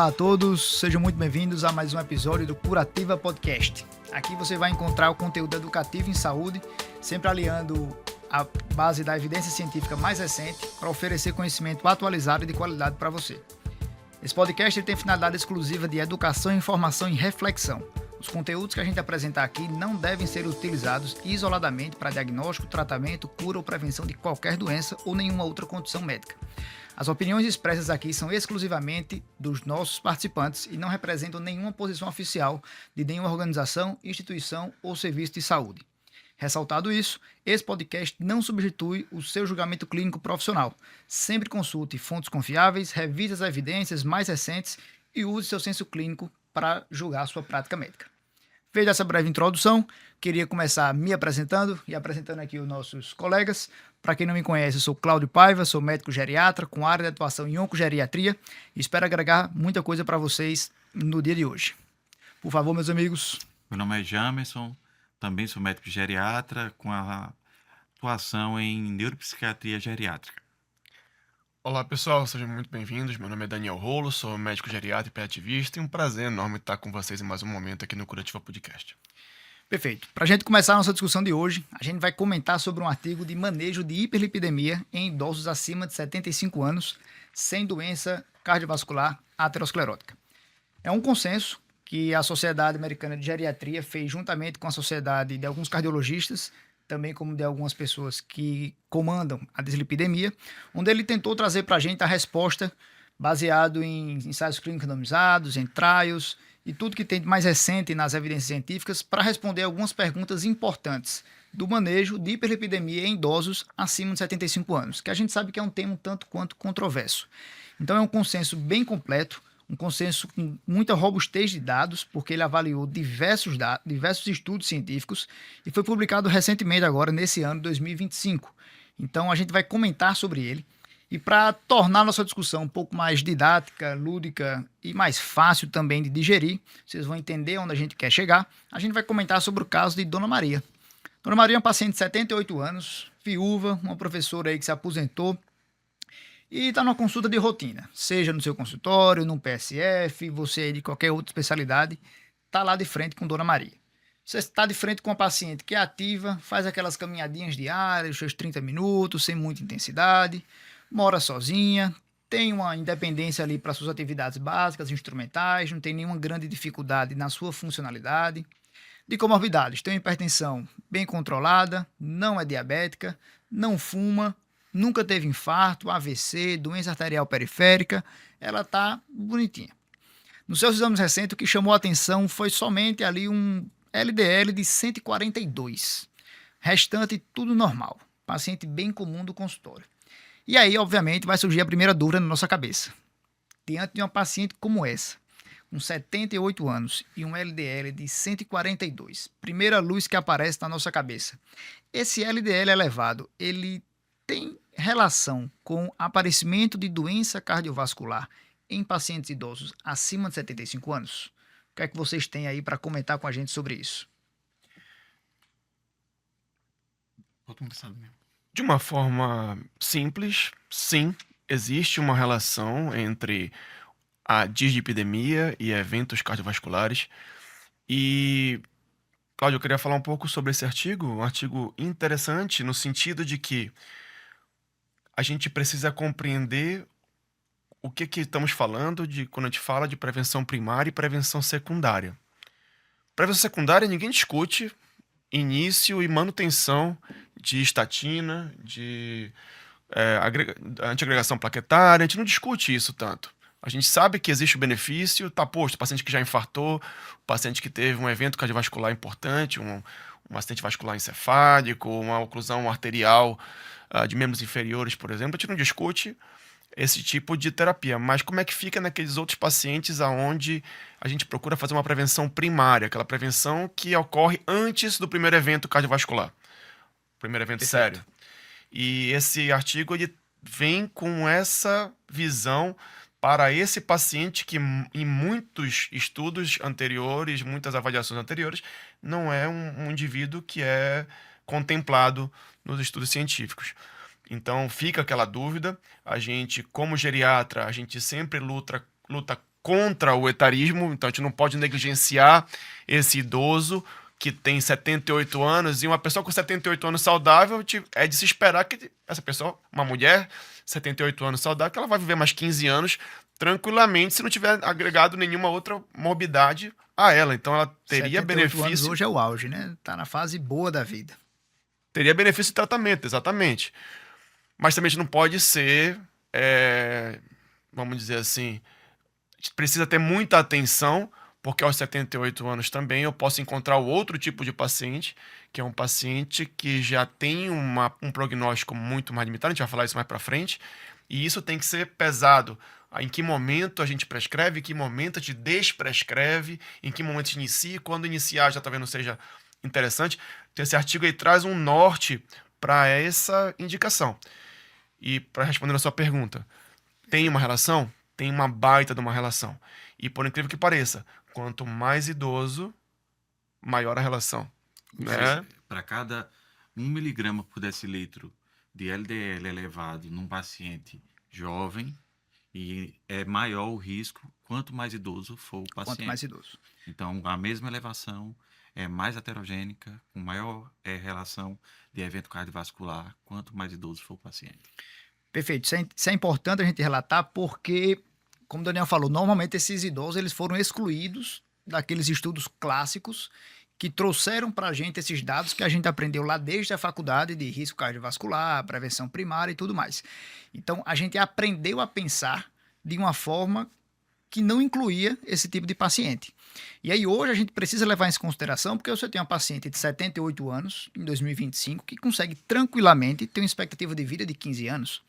Olá a todos, sejam muito bem-vindos a mais um episódio do Curativa Podcast. Aqui você vai encontrar o conteúdo educativo em saúde, sempre aliando a base da evidência científica mais recente para oferecer conhecimento atualizado e de qualidade para você. Esse podcast tem finalidade exclusiva de educação, informação e reflexão. Os conteúdos que a gente apresentar aqui não devem ser utilizados isoladamente para diagnóstico, tratamento, cura ou prevenção de qualquer doença ou nenhuma outra condição médica. As opiniões expressas aqui são exclusivamente dos nossos participantes e não representam nenhuma posição oficial de nenhuma organização, instituição ou serviço de saúde. Ressaltado isso, esse podcast não substitui o seu julgamento clínico profissional. Sempre consulte fontes confiáveis, revise as evidências mais recentes e use seu senso clínico para julgar a sua prática médica. Feita essa breve introdução, queria começar me apresentando e apresentando aqui os nossos colegas. Para quem não me conhece, eu sou Cláudio Paiva, sou médico geriatra com área de atuação em oncogeriatria e espero agregar muita coisa para vocês no dia de hoje. Por favor, meus amigos. Meu nome é Jamerson, também sou médico geriatra com a atuação em neuropsiquiatria geriátrica. Olá pessoal, sejam muito bem-vindos. Meu nome é Daniel Rolo, sou médico geriatra e pediatrista e um prazer enorme estar com vocês em mais um momento aqui no Curativa Podcast. Perfeito. Para a gente começar a nossa discussão de hoje, a gente vai comentar sobre um artigo de manejo de hiperlipidemia em idosos acima de 75 anos sem doença cardiovascular aterosclerótica. É um consenso que a Sociedade Americana de Geriatria fez juntamente com a sociedade de alguns cardiologistas, também como de algumas pessoas que comandam a dislipidemia, onde ele tentou trazer para a gente a resposta baseado em ensaios clínicos randomizados, em trials e tudo que tem de mais recente nas evidências científicas para responder algumas perguntas importantes do manejo de hiperlipidemia em idosos acima de 75 anos, que a gente sabe que é um tema um tanto quanto controverso. Então é um consenso bem completo, um consenso com muita robustez de dados, porque ele avaliou diversos estudos científicos e foi publicado recentemente agora, nesse ano 2025. Então a gente vai comentar sobre ele. E para tornar nossa discussão um pouco mais didática, lúdica e mais fácil também de digerir, vocês vão entender onde a gente quer chegar, a gente vai comentar sobre o caso de Dona Maria. Dona Maria é uma paciente de 78 anos, viúva, uma professora aí que se aposentou, e está numa consulta de rotina, seja no seu consultório, num PSF, você aí de qualquer outra especialidade, está lá de frente com Dona Maria. Você está de frente com uma paciente que é ativa, faz aquelas caminhadinhas diárias, os seus 30 minutos, sem muita intensidade, mora sozinha, tem uma independência ali para suas atividades básicas, instrumentais, não tem nenhuma grande dificuldade na sua funcionalidade. De comorbidades, tem uma hipertensão bem controlada, não é diabética, não fuma, nunca teve infarto, AVC, doença arterial periférica, ela está bonitinha. Nos seus exames recentes, o que chamou a atenção foi somente ali um LDL de 142. Restante, tudo normal. Paciente bem comum do consultório. E aí, obviamente, vai surgir a primeira dúvida na nossa cabeça. Diante de uma paciente como essa, com 78 anos e um LDL de 142, primeira luz que aparece na nossa cabeça. Esse LDL elevado, ele tem relação com aparecimento de doença cardiovascular em pacientes idosos acima de 75 anos? O que é que vocês têm aí para comentar com a gente sobre isso? De uma forma simples, sim, existe uma relação entre a dislipidemia e eventos cardiovasculares. E, Cláudio, eu queria falar um pouco sobre esse artigo, um artigo interessante no sentido de que a gente precisa compreender o que estamos falando quando a gente fala de prevenção primária e prevenção secundária. Prevenção secundária, ninguém discute início e manutenção de estatina, de antiagregação plaquetária, a gente não discute isso tanto. A gente sabe que existe o benefício, está posto, o paciente que já infartou, o paciente que teve um evento cardiovascular importante, um acidente vascular encefálico, uma oclusão arterial de membros inferiores, por exemplo, a gente não discute esse tipo de terapia. Mas como é que fica naqueles outros pacientes onde a gente procura fazer uma prevenção primária, aquela prevenção que ocorre antes do primeiro evento cardiovascular, primeiro evento sério? E esse artigo ele vem com essa visão para esse paciente que em muitos estudos anteriores, muitas avaliações anteriores, não é um indivíduo que é contemplado nos estudos científicos. Então fica aquela dúvida, a gente como geriatra, a gente sempre luta contra o etarismo, então a gente não pode negligenciar esse idoso que tem 78 anos, e uma pessoa com 78 anos saudável, é de se esperar que essa pessoa, uma mulher, 78 anos saudável, que ela vai viver mais 15 anos tranquilamente se não tiver agregado nenhuma outra morbidade a ela. Então ela teria 78 anos benefício. hoje é o auge, né? Tá na fase boa da vida. Teria benefício de tratamento, exatamente. Mas também a gente não pode ser, vamos dizer assim, a gente precisa ter muita atenção, porque aos 78 anos também eu posso encontrar o outro tipo de paciente, que é um paciente que já tem um prognóstico muito mais limitado, a gente vai falar isso mais para frente, e isso tem que ser pesado. Em que momento a gente prescreve, em que momento a gente desprescreve, em que momento a gente inicia, quando iniciar já talvez não seja interessante. Então, esse artigo aí traz um norte para essa indicação. E para responder a sua pergunta, tem uma relação? Tem uma baita de uma relação. E por incrível que pareça, quanto mais idoso, maior a relação. Né? Para cada 1 miligrama por decilitro de LDL elevado num paciente jovem, e é maior o risco quanto mais idoso for o paciente. Quanto mais idoso. Então, a mesma elevação é mais heterogênica, com maior relação de evento cardiovascular, quanto mais idoso for o paciente. Perfeito. Isso é importante a gente relatar porque, como o Daniel falou, normalmente esses idosos eles foram excluídos daqueles estudos clássicos que trouxeram para a gente esses dados que a gente aprendeu lá desde a faculdade de risco cardiovascular, prevenção primária e tudo mais. Então, a gente aprendeu a pensar de uma forma que não incluía esse tipo de paciente. E aí hoje a gente precisa levar isso em consideração porque você tem uma paciente de 78 anos, em 2025, que consegue tranquilamente ter uma expectativa de vida de 15 anos.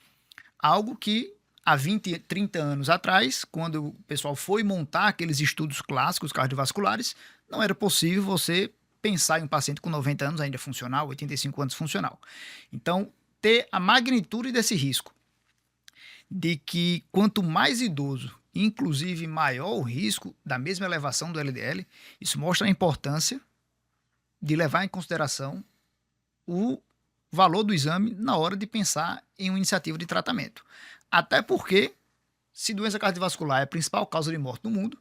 Algo que há 20, 30 anos atrás, quando o pessoal foi montar aqueles estudos clássicos cardiovasculares, não era possível você pensar em um paciente com 90 anos ainda funcional, 85 anos funcional. Então, ter a magnitude desse risco, de que quanto mais idoso, inclusive maior o risco da mesma elevação do LDL, isso mostra a importância de levar em consideração o valor do exame na hora de pensar em uma iniciativa de tratamento. Até porque, se doença cardiovascular é a principal causa de morte no mundo,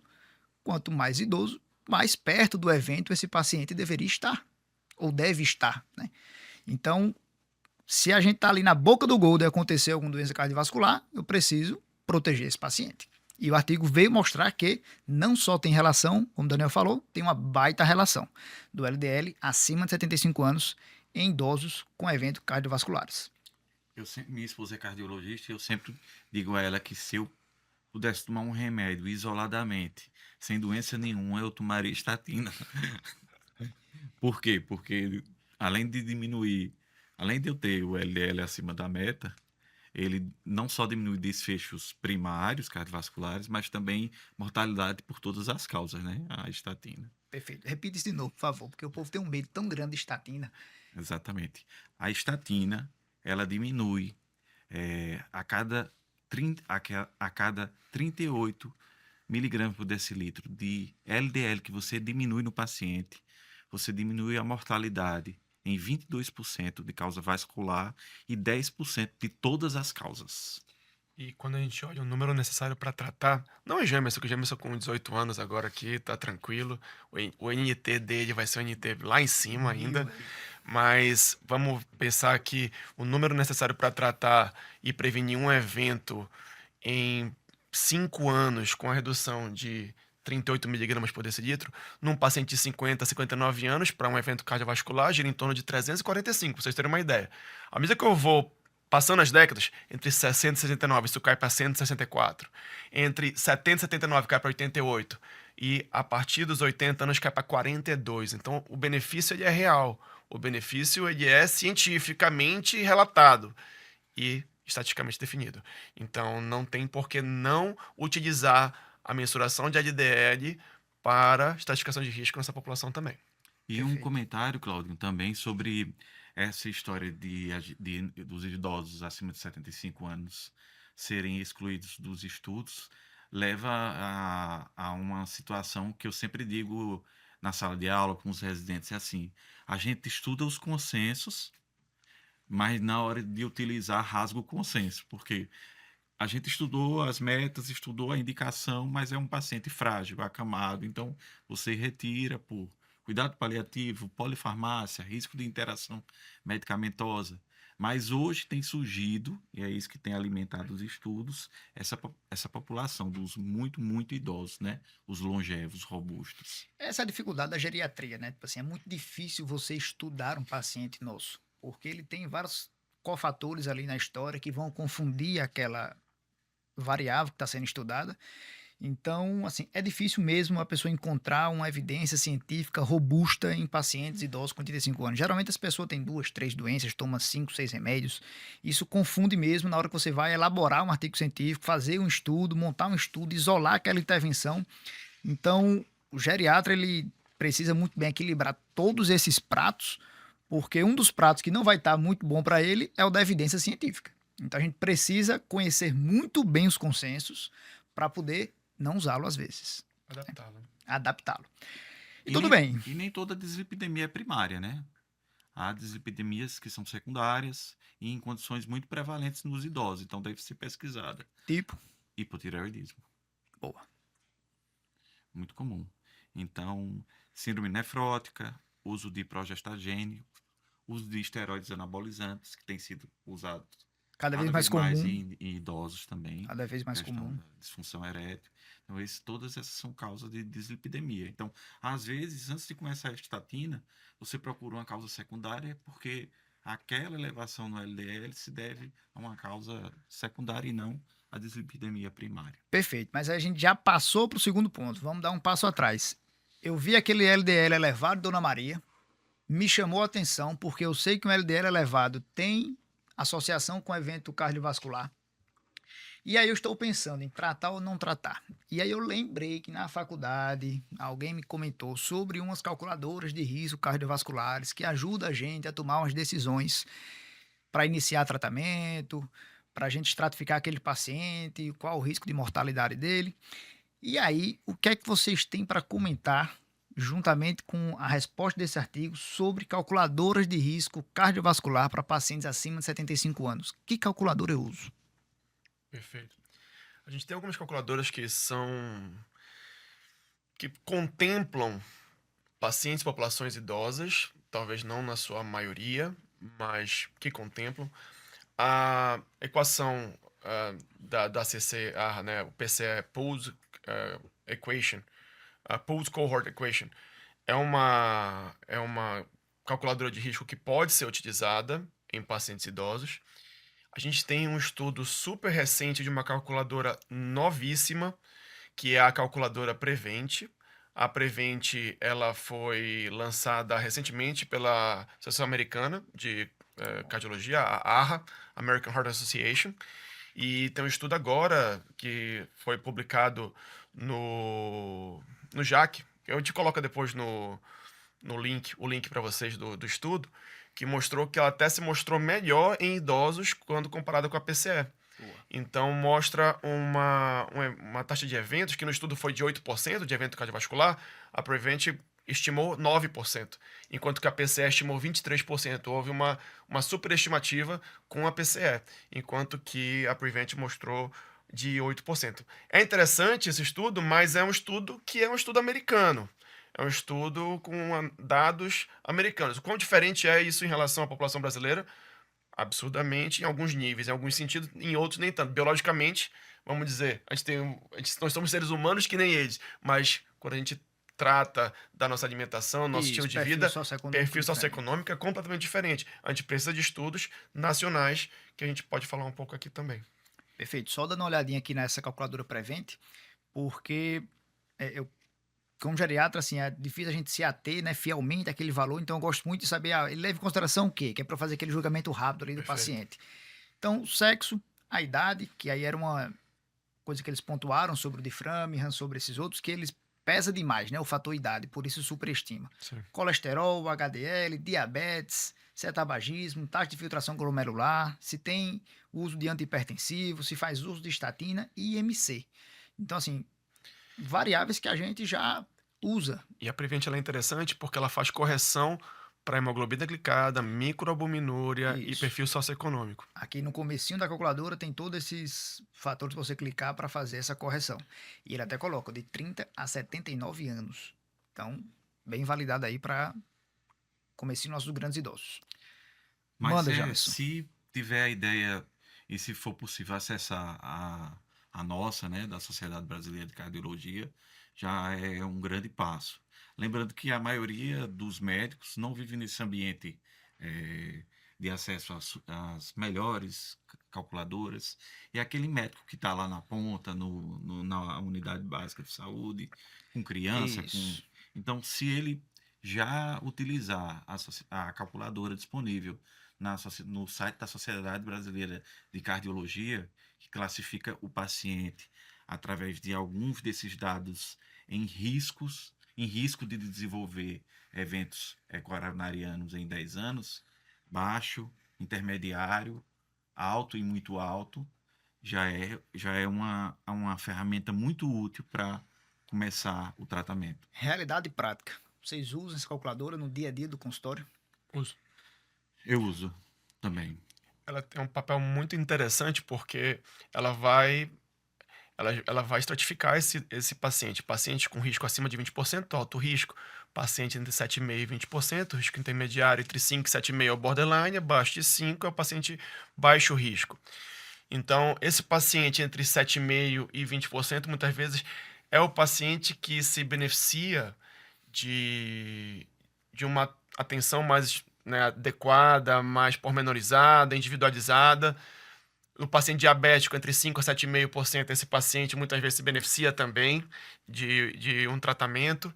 quanto mais idoso, mais perto do evento esse paciente deveria estar, ou deve estar, né? Então, se a gente está ali na boca do gol de acontecer alguma doença cardiovascular, eu preciso proteger esse paciente. E o artigo veio mostrar que não só tem relação, como o Daniel falou, tem uma baita relação do LDL acima de 75 anos em idosos com eventos cardiovasculares. Minha esposa é cardiologista e eu sempre digo a ela que se eu pudesse tomar um remédio isoladamente, sem doença nenhuma, eu tomaria estatina. Por quê? Porque além de diminuir, além de eu ter o LDL acima da meta, ele não só diminui desfechos primários cardiovasculares, mas também mortalidade por todas as causas, né? A estatina. Perfeito. Repita isso de novo, por favor, porque o povo tem um medo tão grande de estatina. Exatamente. A estatina, ela diminui a cada 38 miligramas por decilitro de LDL que você diminui no paciente, você diminui a mortalidade em 22% de causa vascular e 10% de todas as causas. E quando a gente olha o número necessário para tratar, não é Jamerson, que o Jamerson com 18 anos agora aqui, tá tranquilo. O NT dele vai ser o NT lá em cima ainda. Mas vamos pensar que o número necessário para tratar e prevenir um evento em 5 anos com a redução de 38 miligramas por decilitro, num paciente de 50 a 59 anos, para um evento cardiovascular, gira em torno de 345, para vocês terem uma ideia. À medida que eu vou passando as décadas, entre 60 e 69, isso cai para 164. Entre 70 e 79, cai para 88. E a partir dos 80 anos, cai para 42. Então, o benefício ele é real. O benefício ele é cientificamente relatado e estatisticamente definido. Então, não tem por que não utilizar a mensuração de LDL para estatificação de risco nessa população também. E Perfeito. um comentário, Cláudio, também sobre essa história dos idosos acima de 75 anos serem excluídos dos estudos, leva a uma situação que eu sempre digo na sala de aula com os residentes, é assim, a gente estuda os consensos, mas na hora de utilizar rasga o consenso, porque A gente estudou as metas, estudou a indicação, mas é um paciente frágil, acamado. Então, você retira por cuidado paliativo, polifarmácia, risco de interação medicamentosa. Mas hoje tem surgido, e é isso que tem alimentado os estudos, essa população dos muito, muito idosos, né? Os longevos, robustos. Essa é a dificuldade da geriatria, né? Tipo assim, é muito difícil você estudar um paciente nosso, porque ele tem vários cofatores ali na história que vão confundir aquela variável que está sendo estudada. Então, assim, é difícil mesmo a pessoa encontrar uma evidência científica robusta em pacientes idosos com 85 anos. Geralmente as pessoas têm 2, 3 doenças, tomam 5, 6 remédios. Isso confunde mesmo na hora que você vai elaborar um artigo científico, fazer um estudo, montar um estudo, isolar aquela intervenção. Então, o geriatra ele precisa muito bem equilibrar todos esses pratos, porque um dos pratos que não vai estar muito bom para ele é o da evidência científica. Então, a gente precisa conhecer muito bem os consensos para poder não usá-lo às vezes, Adaptá-lo. adaptá-lo. E E tudo nem, bem, e nem toda dislipidemia é primária, né? Há dislipidemias que são secundárias e em condições muito prevalentes nos idosos, então deve ser pesquisada. tipo, Hipotireoidismo, boa. muito comum. Então, síndrome nefrótica, uso de progestagênio, uso de esteroides anabolizantes, que tem sido usado Cada vez cada mais vez mais comum, em idosos também. cada vez mais Questão comum. da disfunção erétil. Então, todas essas são causas de dislipidemia. Então, às vezes, antes de começar a estatina, você procura uma causa secundária porque aquela elevação no LDL se deve a uma causa secundária e não a dislipidemia primária. Perfeito, mas a gente já passou para o segundo ponto. Vamos dar um passo atrás. Eu vi aquele LDL elevado, Dona Maria, me chamou a atenção porque eu sei que um LDL elevado tem associação com evento cardiovascular. E aí eu estou pensando em tratar ou não tratar. E aí eu lembrei que na faculdade alguém me comentou sobre umas calculadoras de risco cardiovasculares que ajudam a gente a tomar umas decisões para iniciar tratamento, para a gente estratificar aquele paciente, qual o risco de mortalidade dele. E aí, o que é que vocês têm para comentar, juntamente com a resposta desse artigo, sobre calculadoras de risco cardiovascular para pacientes acima de 75 anos? Que calculadora eu uso? Perfeito. A gente tem algumas calculadoras que contemplam pacientes e populações idosas, talvez não na sua maioria, mas que contemplam. A equação da CCA, né, o PCE, Pooled Equation, a Pooled Cohort Equation, é uma calculadora de risco que pode ser utilizada em pacientes idosos. A gente tem um estudo super recente de uma calculadora novíssima, que é a calculadora Prevent. A Prevent, ela foi lançada recentemente pela Associação Americana de Cardiologia, a AHA, American Heart Association, e tem um estudo agora que foi publicado no JAC, eu te coloco depois no link, o link para vocês do estudo, que mostrou que ela até se mostrou melhor em idosos quando comparada com a PCE. Então, mostra uma taxa de eventos, que no estudo foi de 8% de evento cardiovascular, a Prevent estimou 9%, enquanto que a PCE estimou 23%. Houve uma superestimativa com a PCE, enquanto que a Prevent mostrou de 8%. É interessante esse estudo, mas é um estudo que é um estudo americano. É um estudo com dados americanos. O quão diferente é isso em relação à população brasileira? Absurdamente, em alguns níveis, em alguns sentidos, em outros nem tanto. Biologicamente, vamos dizer, nós somos seres humanos que nem eles, mas quando a gente trata da nossa alimentação, nosso Isso, estilo de perfil vida, socioeconômico perfil diferente. socioeconômico é completamente diferente. A gente precisa de estudos nacionais, que a gente pode falar um pouco aqui também. Perfeito. Só dando uma olhadinha aqui nessa calculadora Prevent, porque eu, como geriatra, assim, é difícil a gente se ater, né, fielmente àquele valor, então eu gosto muito de saber, ele leva em consideração o quê? Que é para fazer aquele julgamento rápido ali do Perfeito. paciente. Então, o sexo, a idade, que aí era uma coisa que eles pontuaram sobre o de Framingham, sobre esses outros, que eles pesa demais, né, o fator idade, por isso superestima. Sim. Colesterol, HDL, diabetes, cetabagismo, taxa de filtração glomerular, se tem uso de antihipertensivo, se faz uso de estatina e IMC. Então, assim, variáveis que a gente já usa. E a Prevent ela é interessante porque ela faz correção para hemoglobina glicada, microalbuminúria e Isso. perfil socioeconômico. Aqui no comecinho da calculadora tem todos esses fatores para você clicar para fazer essa correção. E ele até coloca de 30 a 79 anos. Então, bem validado aí para comecinho nossos grandes idosos. Mas Manda, Jamerson. se tiver a ideia e se for possível acessar a nossa, né, da Sociedade Brasileira de Cardiologia, já é um grande passo. Lembrando que a maioria dos médicos não vive nesse ambiente de acesso às melhores calculadoras. E aquele médico que está lá na ponta, na unidade básica de saúde, com criança, Isso. Então, se ele já utilizar a calculadora disponível no site da Sociedade Brasileira de Cardiologia, que classifica o paciente através de alguns desses dados em risco de desenvolver eventos coronarianos em 10 anos, baixo, intermediário, alto e muito alto, já é uma ferramenta muito útil para começar o tratamento. Realidade prática. Vocês usam essa calculadora no dia a dia do consultório? Uso. Eu uso também. Ela tem um papel muito interessante porque ela vai estratificar esse paciente. Paciente com risco acima de 20%, alto risco. Paciente entre 7,5% e 20%, risco intermediário entre 5% e 7,5% é o borderline, abaixo de 5% é o paciente baixo risco. Então, esse paciente entre 7,5% e 20%, muitas vezes, é o paciente que se beneficia de uma atenção mais, né, adequada, mais pormenorizada, individualizada. O paciente diabético, entre 5% a 7,5%, esse paciente muitas vezes se beneficia também de um tratamento.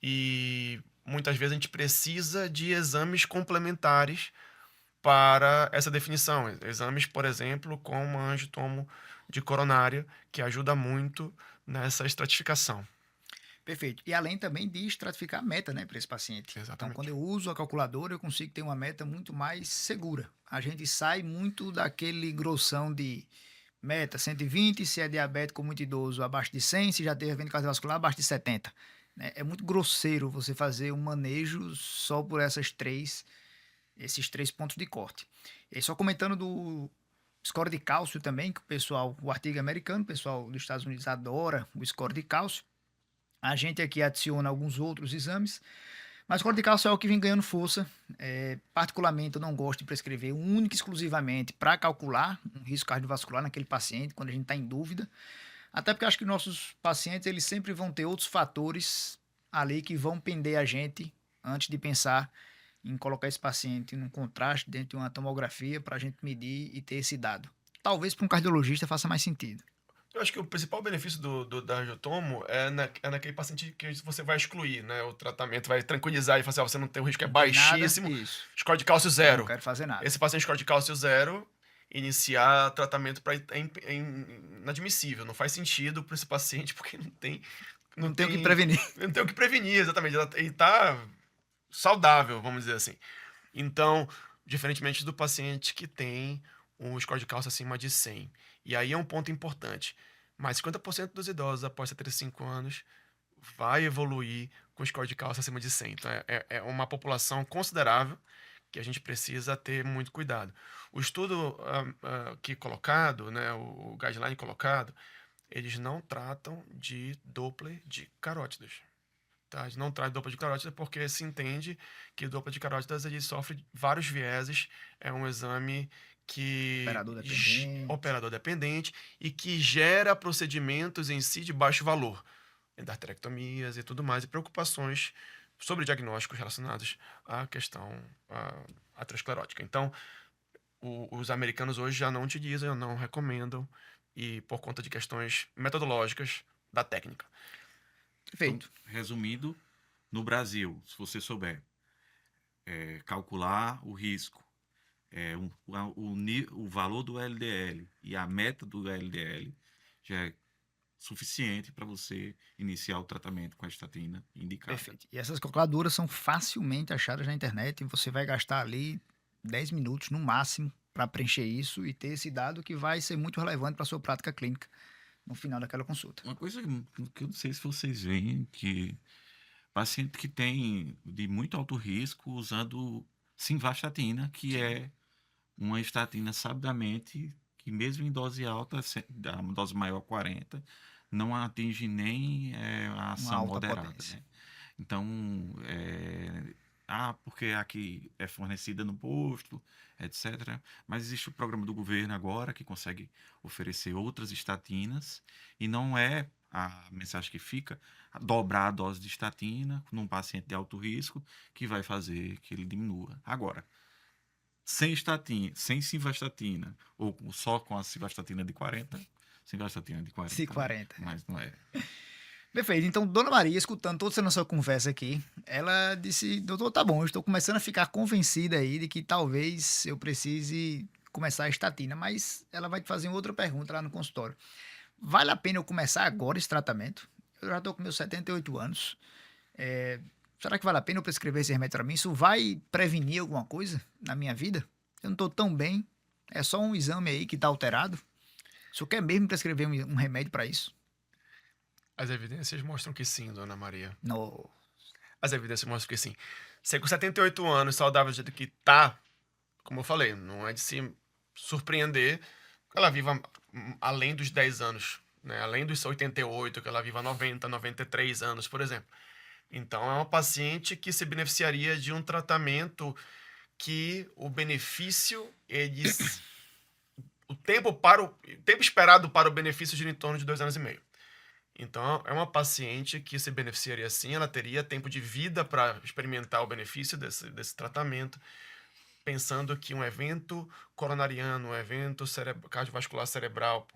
E muitas vezes a gente precisa de exames complementares para essa definição. Exames, por exemplo, como a angiotomo de coronária, que ajuda muito nessa estratificação. Perfeito. E além também de estratificar a meta, né, para esse paciente. Então, Exatamente. quando eu uso a calculadora, eu consigo ter uma meta muito mais segura. A gente sai muito daquele grossão de meta 120, se é diabético muito idoso, abaixo de 100, se já teve evento cardiovascular, abaixo de 70. Né? É muito grosseiro você fazer um manejo só por esses três pontos de corte. E aí, só comentando do score de cálcio também, que o artigo americano, o pessoal dos Estados Unidos adora o score de cálcio. A gente aqui adiciona alguns outros exames, mas o score de cálcio é o que vem ganhando força. Particularmente, eu não gosto de prescrever única e exclusivamente para calcular um risco cardiovascular naquele paciente, quando a gente está em dúvida. Até porque eu acho que nossos pacientes eles sempre vão ter outros fatores ali que vão pender a gente antes de pensar em colocar esse paciente num contraste dentro de uma tomografia para a gente medir e ter esse dado. Talvez para um cardiologista faça mais sentido. Eu acho que o principal benefício da angiotomo é naquele paciente que você vai excluir, né? O tratamento vai tranquilizar e falar assim, você não tem o risco, é Não tem nada, baixíssimo, isso. score de cálcio Não zero. quero fazer nada. Esse paciente score de cálcio zero, iniciar tratamento é inadmissível. Não faz sentido para esse paciente, porque Não tem o que prevenir. Não tem o que prevenir, exatamente. Ele tá saudável, vamos dizer assim. Então, diferentemente do paciente que tem um score de cálcio acima de 100. E aí é um ponto importante. Mais 50% dos idosos após 75 anos vai evoluir com score de cálcio acima de 100. Então, é uma população considerável que a gente precisa ter muito cuidado. O estudo aqui colocado, né, o guideline colocado, eles não tratam de Doppler de carótidas. Tá? Eles não tratam de Doppler de carótidas porque se entende que Doppler de carótidas ele sofre vários vieses, é um exame que operador dependente e que gera procedimentos em si de baixo valor, endarterectomias e tudo mais, e preocupações sobre diagnósticos relacionados à questão aterosclerótica. Então, os americanos hoje já não utilizam, não recomendam, e por conta de questões metodológicas da técnica. Perfeito. Então, resumindo, no Brasil, se você souber calcular o risco, o valor do LDL e a meta do LDL, já é suficiente para você iniciar o tratamento com a estatina indicada. Perfeito. E essas calculadoras são facilmente achadas na internet e você vai gastar ali 10 minutos no máximo para preencher isso e ter esse dado que vai ser muito relevante para a sua prática clínica no final daquela consulta. Uma coisa que eu não sei se vocês veem, que Paciente que tem de muito alto risco usando simvastatina, que é uma estatina sabidamente que mesmo em dose alta, a dose maior 40, não atinge nem a Uma ação alta moderada, potência. né? Então, porque aqui é fornecida no posto, etc. Mas existe o programa do governo agora que consegue oferecer outras estatinas e não é a mensagem que fica dobrar a dose de estatina num paciente de alto risco que vai fazer que ele diminua. Agora, sem estatina, sem simvastatina, ou só com a simvastatina de 40, simvastatina de 40, né? 40. Mas não é. Perfeito. Então, Dona Maria, escutando toda essa nossa conversa aqui, ela disse: doutor, tá bom, eu estou começando a ficar convencida aí de que talvez eu precise começar a estatina, mas ela vai te fazer outra pergunta lá no consultório. Vale a pena eu começar agora esse tratamento? Eu já estou com meus 78 anos. É, será que vale a pena eu prescrever esse remédio para mim? Isso vai prevenir alguma coisa na minha vida? Eu não estou tão bem. É só um exame aí que está alterado. O senhor quer mesmo prescrever um remédio para isso? As evidências mostram que sim, dona Maria. No. As evidências mostram que sim. Você com 78 anos, saudável do jeito que tá, como eu falei, não é de se surpreender que ela viva além dos 10 anos, né? Além dos 88, que ela viva 90, 93 anos, por exemplo. Então, é uma paciente que se beneficiaria de um tratamento que o benefício, o tempo esperado para o benefício gira em torno de 2 anos e meio. Então, é uma paciente que se beneficiaria sim, ela teria tempo de vida para experimentar o benefício desse tratamento, pensando que um evento coronariano, um evento cardiovascular cerebral,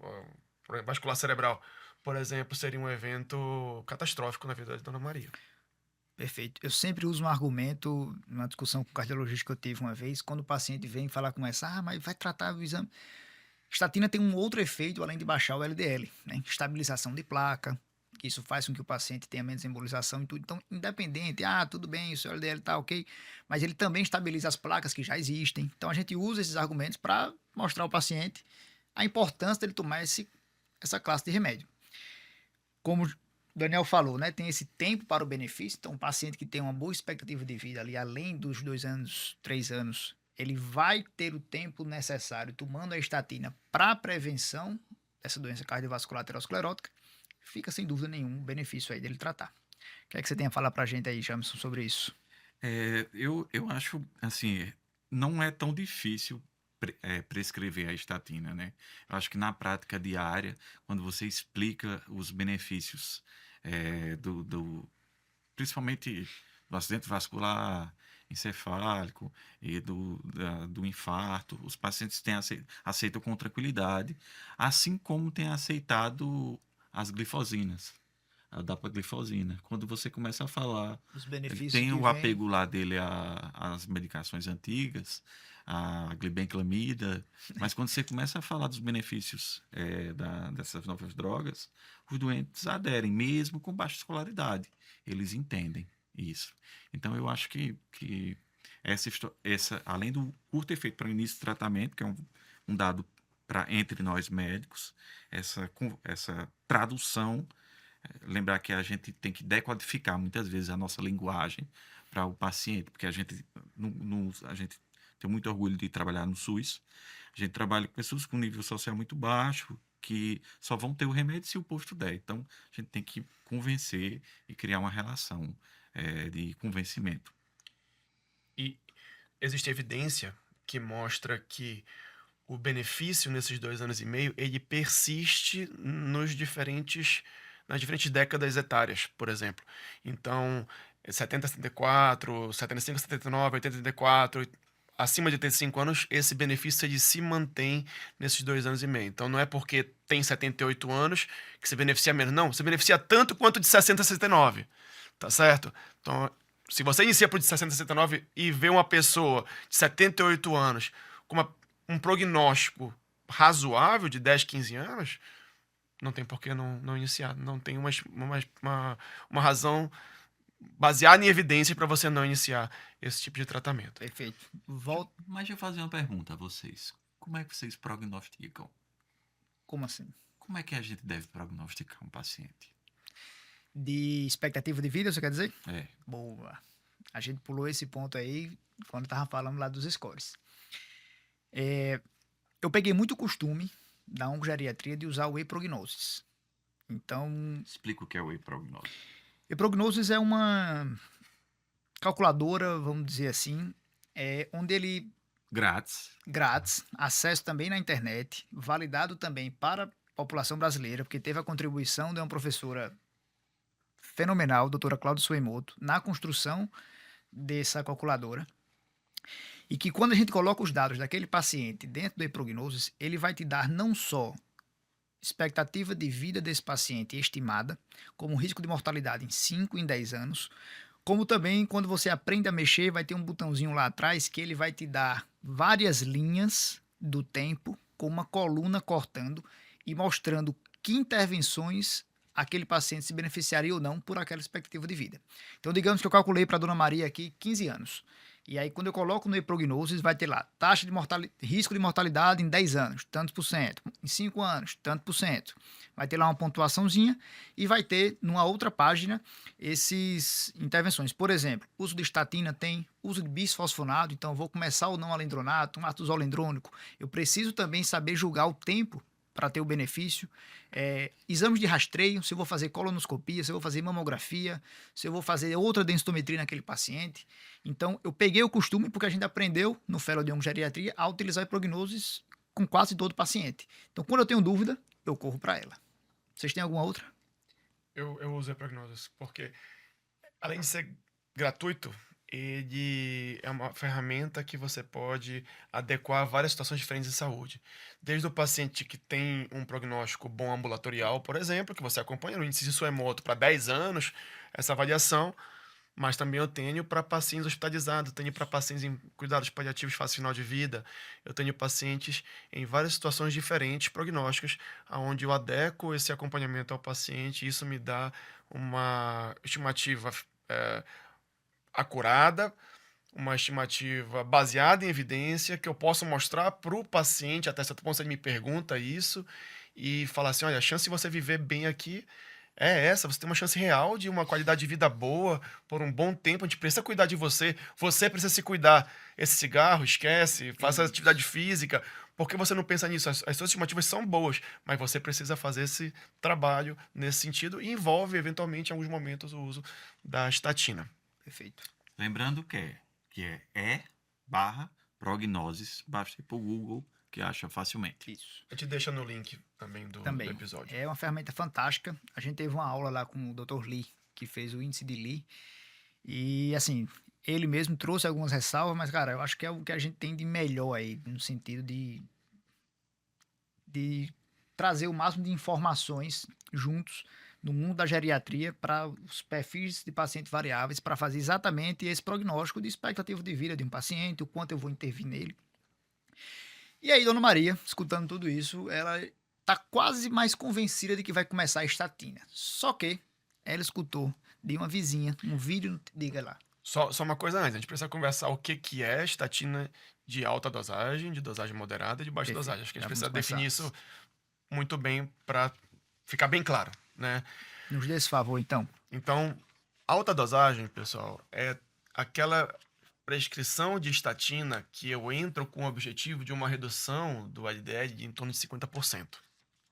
vascular cerebral, por exemplo, seria um evento catastrófico na vida da Dona Maria. Perfeito. Eu sempre uso um argumento, numa discussão com o cardiologista que eu tive uma vez, quando o paciente vem falar com essa, mas vai tratar o exame. Estatina tem um outro efeito além de baixar o LDL, né? Estabilização de placa, que isso faz com que o paciente tenha menos embolização e tudo. Então, independente, tudo bem, o seu LDL tá ok, mas ele também estabiliza as placas que já existem. Então, a gente usa esses argumentos para mostrar ao paciente a importância dele tomar essa classe de remédio. Como o Daniel falou, né, tem esse tempo para o benefício. Então, um paciente que tem uma boa expectativa de vida ali, além dos 2 anos, 3 anos, ele vai ter o tempo necessário tomando a estatina para a prevenção dessa doença cardiovascular aterosclerótica. Fica sem dúvida nenhum o benefício aí dele tratar. O que é que você tem a falar para a gente aí, Jamison, sobre isso? Eu acho, assim, não é tão difícil prescrever a estatina, né? Eu acho que na prática diária, quando você explica os benefícios principalmente do acidente vascular encefálico e do infarto, os pacientes aceitam com tranquilidade, assim como têm aceitado as glifosinas, a dapaglifosina. Quando você começa a falar, Os ele benefícios tem que o vem. apego lá dele às medicações antigas, a glibenclamida, mas quando você começa a falar dos benefícios dessas novas drogas, os doentes aderem, mesmo com baixa escolaridade. Eles entendem isso. Então, eu acho que além do curto efeito para o início do tratamento, que é um dado entre nós médicos, essa tradução, lembrar que a gente tem que decodificar muitas vezes a nossa linguagem para o paciente, porque a gente tem muito orgulho de trabalhar no SUS. A gente trabalha com pessoas com nível social muito baixo, que só vão ter o remédio se o posto der. Então, a gente tem que convencer e criar uma relação de convencimento. E existe evidência que mostra que o benefício nesses 2 anos e meio, ele persiste nas diferentes décadas etárias, por exemplo. Então, 70, 74, 75, 79, 80, 84, acima de 85 anos, esse benefício ele se mantém nesses 2 anos e meio. Então, não é porque tem 78 anos que se beneficia menos. Não, se beneficia tanto quanto de 60 a 69. Tá certo? Então, se você inicia por de 60 a 69 e vê uma pessoa de 78 anos com um prognóstico razoável de 10, 15 anos, não tem por que não iniciar. Não tem uma razão baseada em evidência para você não iniciar esse tipo de tratamento. Perfeito. Mas deixa eu fazer uma pergunta a vocês. Como é que vocês prognosticam? Como assim? Como é que a gente deve prognosticar um paciente? De expectativa de vida, você quer dizer? É. Boa. A gente pulou esse ponto aí quando tava falando lá dos scores. Eu peguei muito costume da oncogeriatria de usar o Whey Prognosis. Então, Explica o que é o Whey Prognosis. Whey Prognosis é uma calculadora, vamos dizer assim, onde ele Grátis. grátis, acesso também na internet, validado também para a população brasileira, porque teve a contribuição de uma professora fenomenal, doutora Cláudia Suemoto, na construção dessa calculadora. E que quando a gente coloca os dados daquele paciente dentro do e-prognosis, ele vai te dar não só expectativa de vida desse paciente estimada, como risco de mortalidade em 5 em 10 anos, como também quando você aprende a mexer, vai ter um botãozinho lá atrás que ele vai te dar várias linhas do tempo, com uma coluna cortando e mostrando que intervenções aquele paciente se beneficiaria ou não por aquela expectativa de vida. Então, digamos que eu calculei para a dona Maria aqui 15 anos. E aí, quando eu coloco no e-prognosis, vai ter lá taxa de risco de mortalidade em 10 anos, tantos por cento. Em 5 anos, tanto por cento. Vai ter lá uma pontuaçãozinha e vai ter, numa outra página, essas intervenções. Por exemplo, uso de estatina tem, uso de bisfosfonato, então vou começar ou não alendronato, um atozolendrônico. Eu preciso também saber julgar o tempo para ter o benefício. Exames de rastreio, se eu vou fazer colonoscopia, se eu vou fazer mamografia, se eu vou fazer outra densitometria naquele paciente. Então, eu peguei o costume, porque a gente aprendeu no Fellow de Oncogeriatria a utilizar prognoses com quase todo paciente. Então, quando eu tenho dúvida, eu corro para ela. Vocês têm alguma outra? Eu uso a Prognosis porque, além de ser gratuito, ele é uma ferramenta que você pode adequar a várias situações diferentes de saúde. Desde o paciente que tem um prognóstico bom ambulatorial, por exemplo, que você acompanha no índice de Suemoto para 10 anos, essa avaliação, mas também eu tenho para pacientes hospitalizados, tenho para pacientes em cuidados paliativos fase final de vida, eu tenho pacientes em várias situações diferentes, prognósticas, onde eu adequo esse acompanhamento ao paciente, e isso me dá uma estimativa acurada, uma estimativa baseada em evidência, que eu posso mostrar para o paciente, até certo ponto, se ele me pergunta isso, e falar assim, olha, a chance de você viver bem aqui é essa, você tem uma chance real de uma qualidade de vida boa por um bom tempo, a gente precisa cuidar de você, você precisa se cuidar. Esse cigarro, esquece, faça atividade física, porque você não pensa nisso? As suas estimativas são boas, mas você precisa fazer esse trabalho nesse sentido e envolve, eventualmente, em alguns momentos, o uso da estatina. Perfeito. Lembrando que é E/Prognosis, basta ir pro Google que acha facilmente. Isso. Eu te deixo no link também do episódio. É uma ferramenta fantástica. A gente teve uma aula lá com o Dr. Lee, que fez o índice de Lee. E, assim, ele mesmo trouxe algumas ressalvas, mas, cara, eu acho que é o que a gente tem de melhor aí, no sentido de trazer o máximo de informações juntos no mundo da geriatria para os perfis de pacientes variáveis, para fazer exatamente esse prognóstico de expectativa de vida de um paciente, o quanto eu vou intervir nele. E aí, Dona Maria, escutando tudo isso, ela tá quase mais convencida de que vai começar a estatina. Só que ela escutou de uma vizinha um vídeo, diga lá. Só uma coisa antes, a gente precisa conversar o que é estatina de alta dosagem, de dosagem moderada e de baixa dosagem. Acho que a gente precisa definir isso muito bem para ficar bem claro, né? Nos dê esse favor, então. Então, alta dosagem, pessoal, é aquela prescrição de estatina que eu entro com o objetivo de uma redução do LDL de em torno de 50%.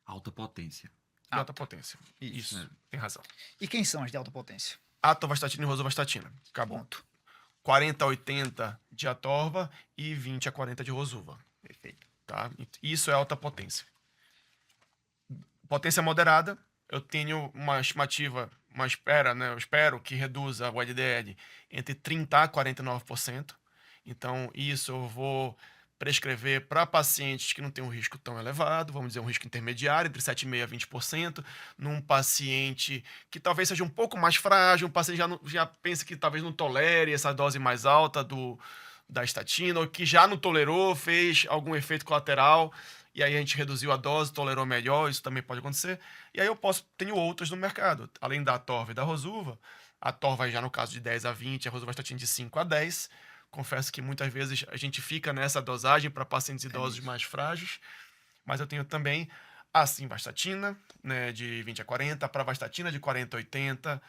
Alta potência. De alta potência. Isso. Né? Tem razão. E quem são as de alta potência? Atorvastatina e rosuvastatina. Acabou. Ponto. 40 a 80 de atorva e 20 a 40 de rosuva. Perfeito. Tá? Isso é alta potência. Potência moderada, eu tenho uma estimativa, eu espero que reduza o LDL entre 30% a 49%. Então, isso eu vou prescrever para pacientes que não têm um risco tão elevado, vamos dizer, um risco intermediário, entre 7,5% a 20%, num paciente que talvez seja um pouco mais frágil, um paciente já pensa que talvez não tolere essa dose mais alta da estatina, ou que já não tolerou, fez algum efeito colateral, e aí a gente reduziu a dose, tolerou melhor, isso também pode acontecer. E aí tenho outras no mercado, além da atorva e da rosuva. A atorva já no caso de 10 a 20, a rosuvastatina de 5 a 10. Confesso que muitas vezes a gente fica nessa dosagem para pacientes idosos mais frágeis, mas eu tenho também a simvastatina, né, de 20 a 40, pravastatina de 40 a 80,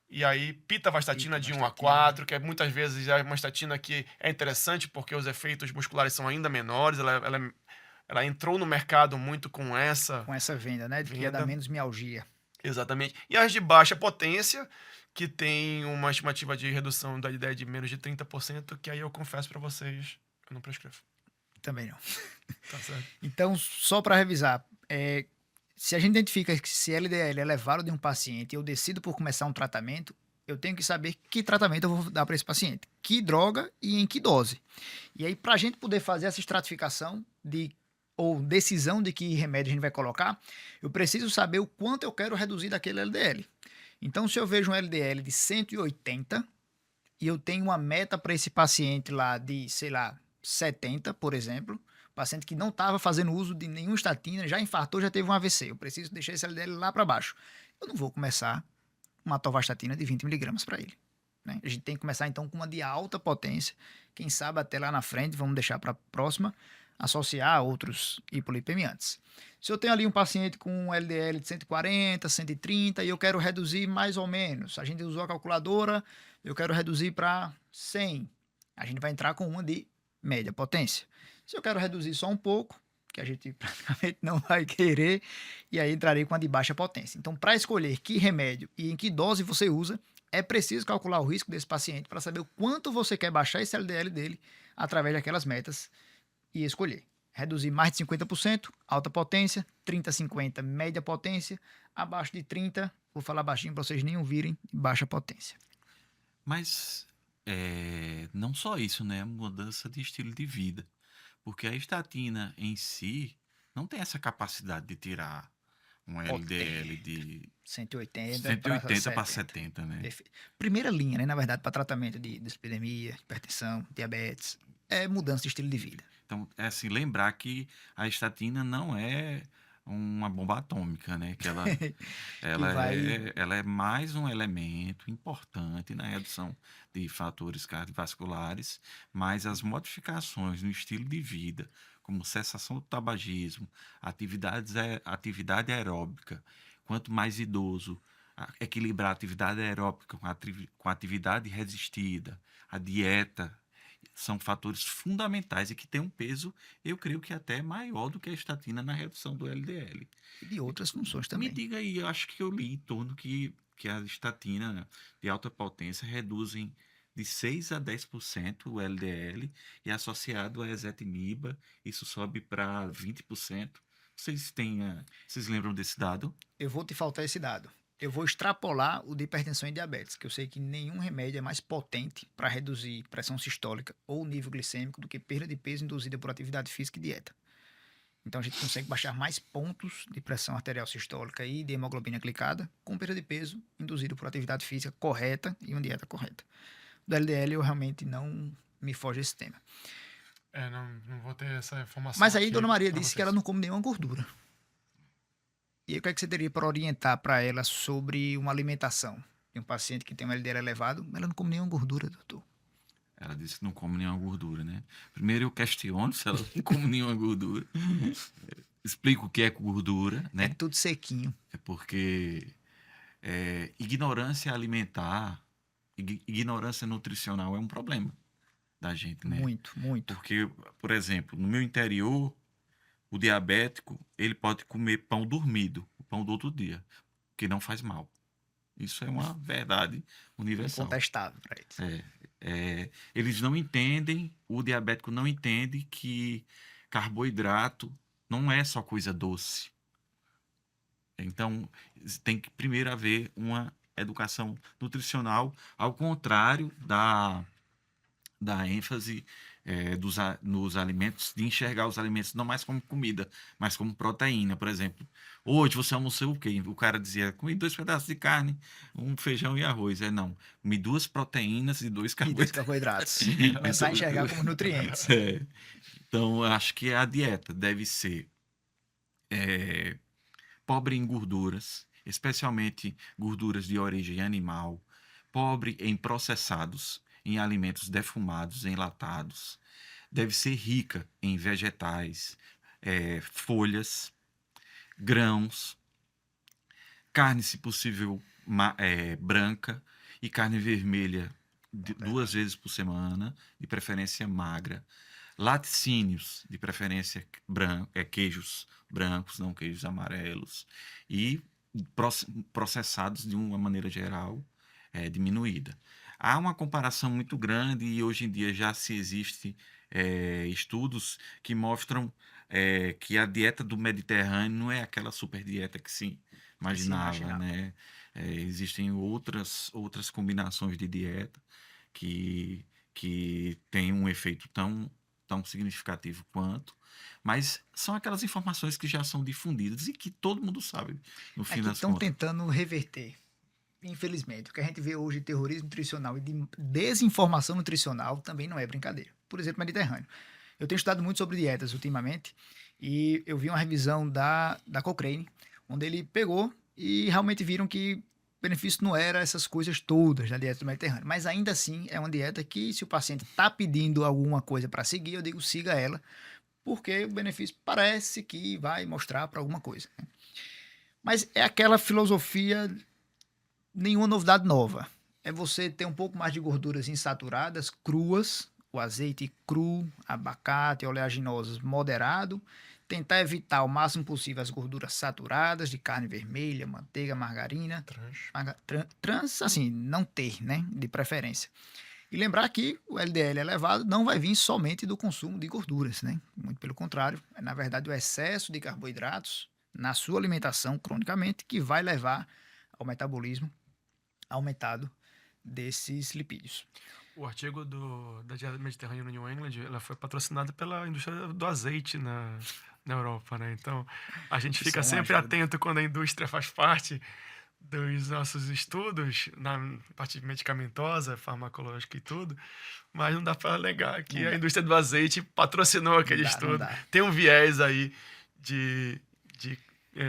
e aí pitavastatina de 1 a 4, que muitas vezes é uma estatina que é interessante porque os efeitos musculares são ainda menores, ela entrou no mercado muito com essa Com essa venda, né? De que ia dar venda. menos mialgia. Exatamente. E as de baixa potência, que tem uma estimativa de redução da ideia de menos de 30%, que aí eu confesso para vocês, eu não prescrevo. Também não. Tá certo? Então, só para revisar, se a gente identifica que se LDL é elevado de um paciente e eu decido por começar um tratamento, eu tenho que saber que tratamento eu vou dar para esse paciente, que droga e em que dose. E aí, para a gente poder fazer essa estratificação ou decisão de que remédio a gente vai colocar, eu preciso saber o quanto eu quero reduzir daquele LDL. Então, se eu vejo um LDL de 180 e eu tenho uma meta para esse paciente lá de, sei lá, 70, por exemplo, paciente que não estava fazendo uso de nenhuma estatina, já infartou, já teve um AVC, eu preciso deixar esse LDL lá para baixo. Eu não vou começar uma atorvastatina de 20 miligramas para ele. Né? A gente tem que começar então com uma de alta potência, quem sabe até lá na frente, vamos deixar para a próxima, associar a outros hipolipemiantes. Se eu tenho ali um paciente com um LDL de 140, 130 e eu quero reduzir mais ou menos, a gente usou a calculadora, eu quero reduzir para 100, a gente vai entrar com uma de média potência. Se eu quero reduzir só um pouco, que a gente praticamente não vai querer, e aí entrarei com a de baixa potência. Então, para escolher que remédio e em que dose você usa, é preciso calcular o risco desse paciente para saber o quanto você quer baixar esse LDL dele através daquelas metas e escolher. Reduzir mais de 50%, alta potência, 30, 50, média potência, abaixo de 30, vou falar baixinho para vocês nem ouvirem, baixa potência. Mas não só isso, né? Mudança de estilo de vida. Porque a estatina em si não tem essa capacidade de tirar um LDL de 180 180 para 70. 70, né? Perfeito. Primeira linha, né, na verdade, para tratamento de dislipidemia, hipertensão, diabetes, é mudança de estilo de vida. Então, é assim, lembrar que a estatina não é uma bomba atômica, né? Que ela é mais um elemento importante na redução de fatores cardiovasculares, mas as modificações no estilo de vida, como cessação do tabagismo, atividade aeróbica, quanto mais idoso, equilibrar a atividade aeróbica com a atividade resistida, a dieta, são fatores fundamentais e que têm um peso, eu creio que até maior do que a estatina na redução do LDL. E de outras funções Me também. diga aí, eu acho que eu li em torno que a estatina de alta potência reduzem de 6 a 10% o LDL e associado à ezetimiba, isso sobe para 20%. Vocês lembram desse dado? Eu vou te faltar esse dado. Eu vou extrapolar o de hipertensão e diabetes, que eu sei que nenhum remédio é mais potente para reduzir pressão sistólica ou nível glicêmico do que perda de peso induzida por atividade física e dieta. Então a gente consegue baixar mais pontos de pressão arterial sistólica e de hemoglobina glicada com perda de peso induzido por atividade física correta e uma dieta correta. Do LDL eu realmente não me foge esse tema. Não vou ter essa informação. Mas aí aqui Dona Maria pra disse que vocês. ela não come nenhuma gordura. E aí, o que é que você teria para orientar para ela sobre uma alimentação de um paciente que tem um LDL elevado? Ela não come nenhuma gordura, doutor. Ela disse que não come nenhuma gordura, né? Primeiro eu questiono se ela não come nenhuma gordura. Explico o que é gordura, É né? tudo sequinho. É porque ignorância alimentar, ignorância nutricional é um problema da gente, né? Muito, muito. Porque, por exemplo, no meu interior, o diabético, ele pode comer pão dormido, o pão do outro dia, que não faz mal. Isso é uma verdade universal. Incontestável para eles. Eles não entendem, o diabético não entende que carboidrato não é só coisa doce. Então, tem que primeiro haver uma educação nutricional, ao contrário da ênfase nos alimentos, de enxergar os alimentos não mais como comida, mas como proteína. Por exemplo, hoje você almoçou o quê? O cara dizia, comi 2 pedaços de carne, um feijão e arroz. Não, comi 2 proteínas e 2 E dos carboidratos. carboidratos. Começar a enxergar como nutrientes. Então, eu acho que a dieta deve ser pobre em gorduras, especialmente gorduras de origem animal, pobre em processados, em alimentos defumados, enlatados. Deve ser rica em vegetais, folhas, grãos, carne, se possível, branca, e carne vermelha 2 vezes por semana, de preferência magra. Laticínios, de preferência queijos brancos, não queijos amarelos. E processados de uma maneira geral, diminuída. Há uma comparação muito grande e hoje em dia já se existe estudos que mostram que a dieta do Mediterrâneo não é aquela super dieta que se imaginava, né? Existem outras combinações de dieta que têm um efeito tão significativo quanto, mas são aquelas informações que já são difundidas e que todo mundo sabe, no fim que das estão contas. tentando reverter. Infelizmente, o que a gente vê hoje de terrorismo nutricional e de desinformação nutricional também não é brincadeira. Por exemplo, Mediterrâneo. Eu tenho estudado muito sobre dietas ultimamente e eu vi uma revisão da Cochrane, onde ele pegou e realmente viram que o benefício não era essas coisas todas da dieta do Mediterrâneo. Mas ainda assim é uma dieta que, se o paciente está pedindo alguma coisa para seguir, eu digo siga ela, porque o benefício parece que vai mostrar para alguma coisa. Né? Mas é aquela filosofia, nenhuma novidade nova. É você ter um pouco mais de gorduras insaturadas, cruas, o azeite cru, abacate, oleaginosas moderado, tentar evitar ao máximo possível as gorduras saturadas de carne vermelha, manteiga, margarina, trans, assim, não ter, né, de preferência. E lembrar que o LDL elevado não vai vir somente do consumo de gorduras, né? Muito pelo contrário, é na verdade o excesso de carboidratos na sua alimentação cronicamente que vai levar ao metabolismo aumentado desses lipídios. O artigo da dieta mediterrânea no New England, ela foi patrocinada pela indústria do azeite na Europa, né? Então, a gente fica sempre atento quando a indústria faz parte dos nossos estudos, na parte medicamentosa, farmacológica e tudo, mas não dá para negar que a indústria do azeite patrocinou aquele estudo. Tem um viés aí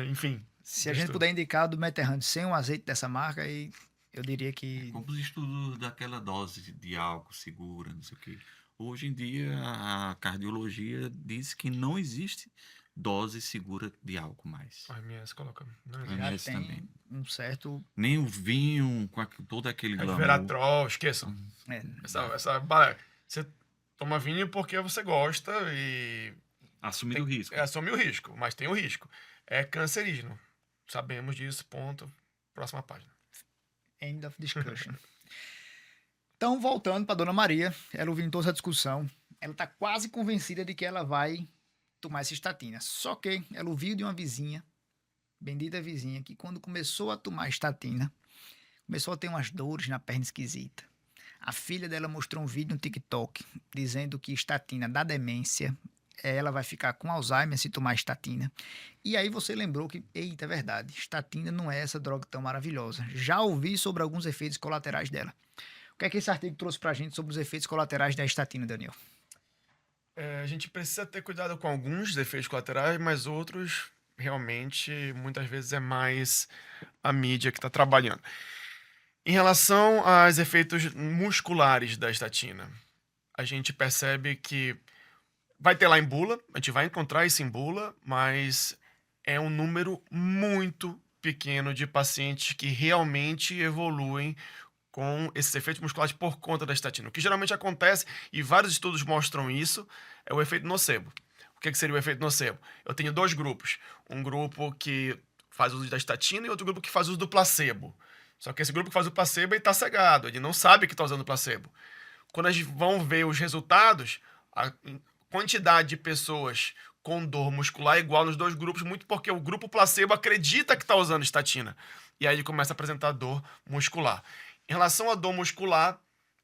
enfim. Se a gente puder indicar do Mediterrâneo sem um azeite dessa marca, aí eu diria que... Como os estudos daquela dose de álcool segura, não sei o quê. Hoje em dia, a cardiologia diz que não existe dose segura de álcool mais. A OMS coloca. Já tem também um certo... Nem o vinho, com todo aquele glamour. Resveratrol, esqueçam. Você toma vinho porque você gosta e... Assumir o risco. Assume o risco, mas tem o risco. É cancerígeno. Sabemos disso, ponto. Próxima página. End of discussion. Então, voltando para Dona Maria, ela ouvindo toda essa discussão, ela está quase convencida de que ela vai tomar essa estatina. Só que ela ouviu de uma vizinha, bendita vizinha, que quando começou a tomar estatina, começou a ter umas dores na perna esquisita. A filha dela mostrou um vídeo no TikTok dizendo que estatina dá demência, ela vai ficar com Alzheimer se tomar estatina. E aí você lembrou que, eita, é verdade, estatina não é essa droga tão maravilhosa. Já ouvi sobre alguns efeitos colaterais dela. O que é que esse artigo trouxe pra gente sobre os efeitos colaterais da estatina, Daniel? A gente precisa ter cuidado com alguns efeitos colaterais, mas outros, realmente, muitas vezes é mais a mídia que está trabalhando. Em relação aos efeitos musculares da estatina, a gente percebe que vai ter lá em bula, a gente vai encontrar isso em bula, mas é um número muito pequeno de pacientes que realmente evoluem com esses efeitos musculares por conta da estatina. O que geralmente acontece, e vários estudos mostram isso, é o efeito nocebo. O que seria o efeito nocebo? Eu tenho 2 grupos. Um grupo que faz uso da estatina e outro grupo que faz uso do placebo. Só que esse grupo que faz o placebo, ele está cegado, ele não sabe que está usando placebo. Quando a gente vão ver os resultados, a quantidade de pessoas com dor muscular é igual nos 2 grupos, muito porque o grupo placebo acredita que está usando estatina. E aí ele começa a apresentar dor muscular. Em relação à dor muscular,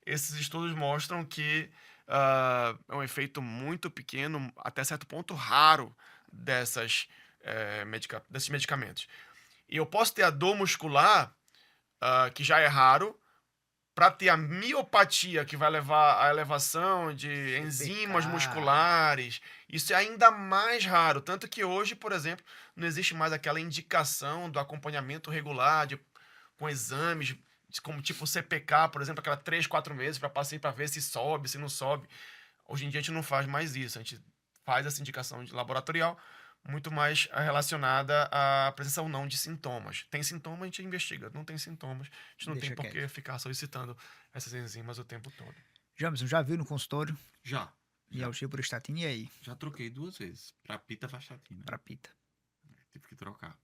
esses estudos mostram que é um efeito muito pequeno, até certo ponto raro, desses medicamentos. E eu posso ter a dor muscular, que já é raro, para ter a miopatia, que vai levar à elevação de enzimas musculares. Isso é ainda mais raro. Tanto que hoje, por exemplo, não existe mais aquela indicação do acompanhamento regular com exames, como tipo CPK, por exemplo, aquela 3, 4 meses para paciente para ver se sobe, se não sobe. Hoje em dia a gente não faz mais isso. A gente faz essa indicação laboratorial muito mais relacionada à presença ou não de sintomas. Tem sintoma, a gente investiga. Não tem sintomas, a gente não Deixa tem por que quieto. ficar solicitando essas enzimas o tempo todo. Jamerson, já viu no consultório? Já. E Já, algia por estatina, e aí? já troquei 2 vezes. Pra pitavastatina. Pra pita. Tive que trocar.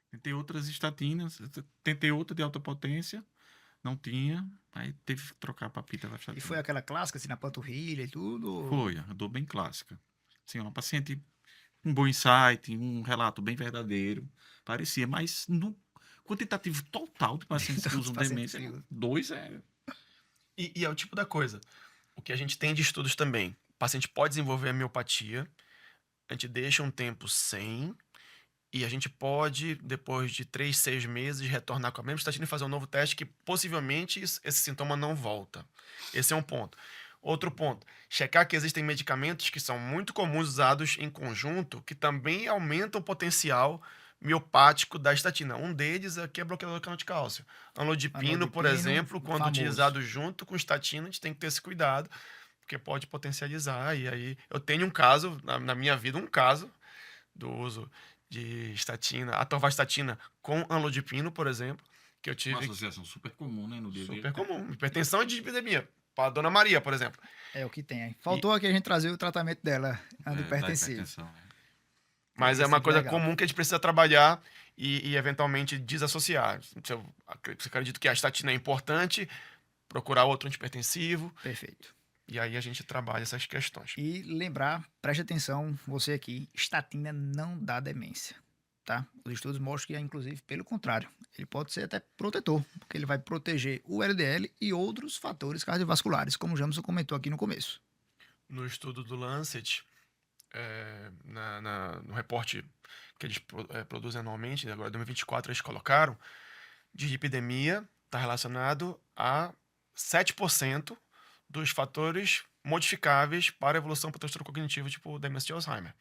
Tentei outras estatinas. Tentei outra de alta potência. Não tinha. Aí teve que trocar pra pitavastatina. E foi aquela clássica, assim, na panturrilha e tudo? Foi, a dor bem clássica. Assim, uma paciente, um bom insight, um relato bem verdadeiro. Parecia, mas no quantitativo total de pacientes que Então, os usam pacientes demência, que usam. 2 é. E é o tipo da coisa. O que a gente tem de estudos também. O paciente pode desenvolver a miopatia, a gente deixa um tempo sem, e a gente pode, depois de 3, 6 meses, retornar com a mesma estatina e fazer um novo teste que possivelmente esse sintoma não volta. Esse é um ponto. Outro ponto, checar que existem medicamentos que são muito comuns usados em conjunto, que também aumentam o potencial miopático da estatina. Um deles é que é bloqueador do canal de cálcio. Anlodipino, por Anlodipino, exemplo, quando famoso. utilizado junto com estatina, a gente tem que ter esse cuidado, porque pode potencializar. E aí, eu tenho um caso, na minha vida, um caso do uso de estatina, atorvastatina com anlodipino, por exemplo, que eu Uma tive associação super comum, né, no dia a dia. super comum. Hipertensão e dislipidemia. Para a dona Maria, por exemplo. É o que tem. Aí. Faltou aqui a gente trazer o tratamento dela, Da antihipertensivo. hipertensão, né? Mas é Esse uma é coisa legal. comum que a gente precisa trabalhar e eventualmente desassociar. Se eu acredito que a estatina é importante, procurar outro antihipertensivo, Perfeito. e aí a gente trabalha essas questões. E lembrar, preste atenção, você aqui, estatina não dá demência, tá? Os estudos mostram que, inclusive, pelo contrário, ele pode ser até protetor, porque ele vai proteger o LDL e outros fatores cardiovasculares, como o Jamerson comentou aqui no começo. No estudo do Lancet, no reporte que eles produzem anualmente, agora em 2024 eles colocaram, dislipidemia está relacionado a 7% dos fatores modificáveis para a evolução para o transtorno cognitivo, tipo demência de Alzheimer.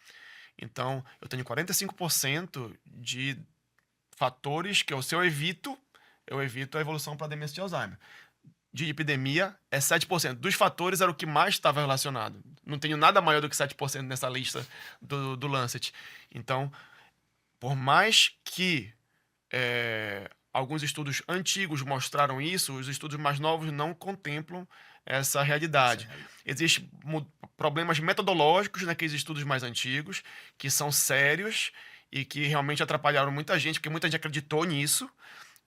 Então, eu tenho 45% de fatores que se eu evito a evolução para demência de Alzheimer. De epidemia é 7%. Dos fatores era o que mais estava relacionado. Não tenho nada maior do que 7% nessa lista do Lancet. Então, por mais que alguns estudos antigos mostraram isso, os estudos mais novos não contemplam essa realidade. Existem problemas metodológicos naqueles estudos mais antigos, que são sérios e que realmente atrapalharam muita gente, porque muita gente acreditou nisso.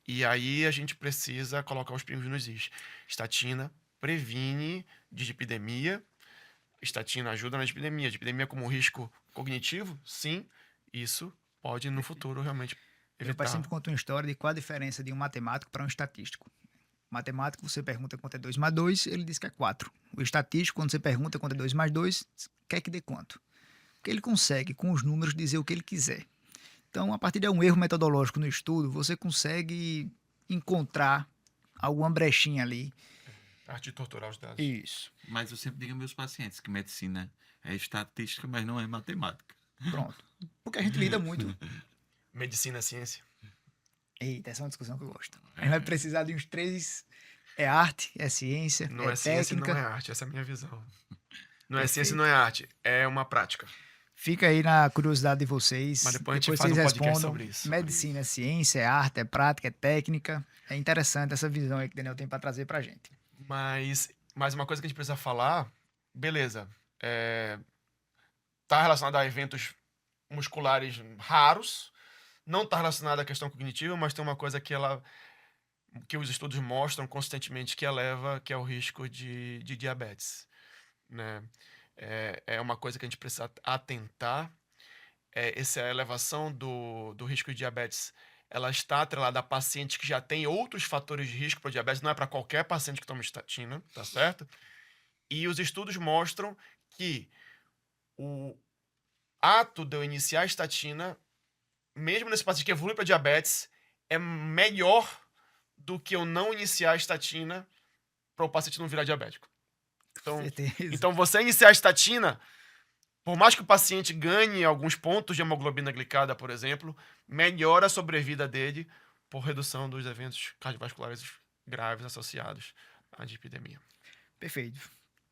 E aí a gente precisa colocar os pingos nos is. Estatina previne dislipidemia. Estatina ajuda na dislipidemia. Dislipidemia como risco cognitivo? Sim. Isso pode no futuro realmente Meu pai evitar. sempre conta uma história de qual a diferença de um matemático para um estatístico. Matemático, você pergunta quanto é 2 mais 2, ele diz que é 4. O estatístico, quando você pergunta quanto é 2 mais 2, quer que dê quanto? Porque ele consegue, com os números, dizer o que ele quiser. Então, a partir de um erro metodológico no estudo, você consegue encontrar alguma brechinha ali. Arte de torturar os dados. Isso. Mas eu sempre digo aos meus pacientes que medicina é estatística, mas não é matemática. Pronto. Porque a gente lida muito. Medicina é ciência. Eita, essa é uma discussão que eu gosto. A gente vai precisar de uns 3. É arte, é ciência, Não é, é ciência e técnica. não é arte. Essa é a minha visão. Não é Perfeito. ciência e não é arte. É uma prática. Fica aí na curiosidade de vocês. Mas depois a gente faz vocês um podcast respondam. sobre isso. Medicina é ciência, é arte, é prática, é técnica. É interessante essa visão aí que o Daniel tem para trazer pra gente. Mas uma coisa que a gente precisa falar, beleza, tá relacionado a eventos musculares raros, não tá relacionado à questão cognitiva, mas tem uma coisa que os estudos mostram consistentemente que eleva, que é o risco de diabetes, né? É uma coisa que a gente precisa atentar. Essa elevação do risco de diabetes, ela está atrelada a pacientes que já têm outros fatores de risco para diabetes, não é para qualquer paciente que toma estatina, tá certo? E os estudos mostram que o ato de eu iniciar a estatina, mesmo nesse paciente que evolui para diabetes, é melhor do que eu não iniciar a estatina para o paciente não virar diabético. Então, você iniciar a estatina, por mais que o paciente ganhe alguns pontos de hemoglobina glicada, por exemplo, melhora a sobrevida dele por redução dos eventos cardiovasculares graves associados à dislipidemia. Perfeito.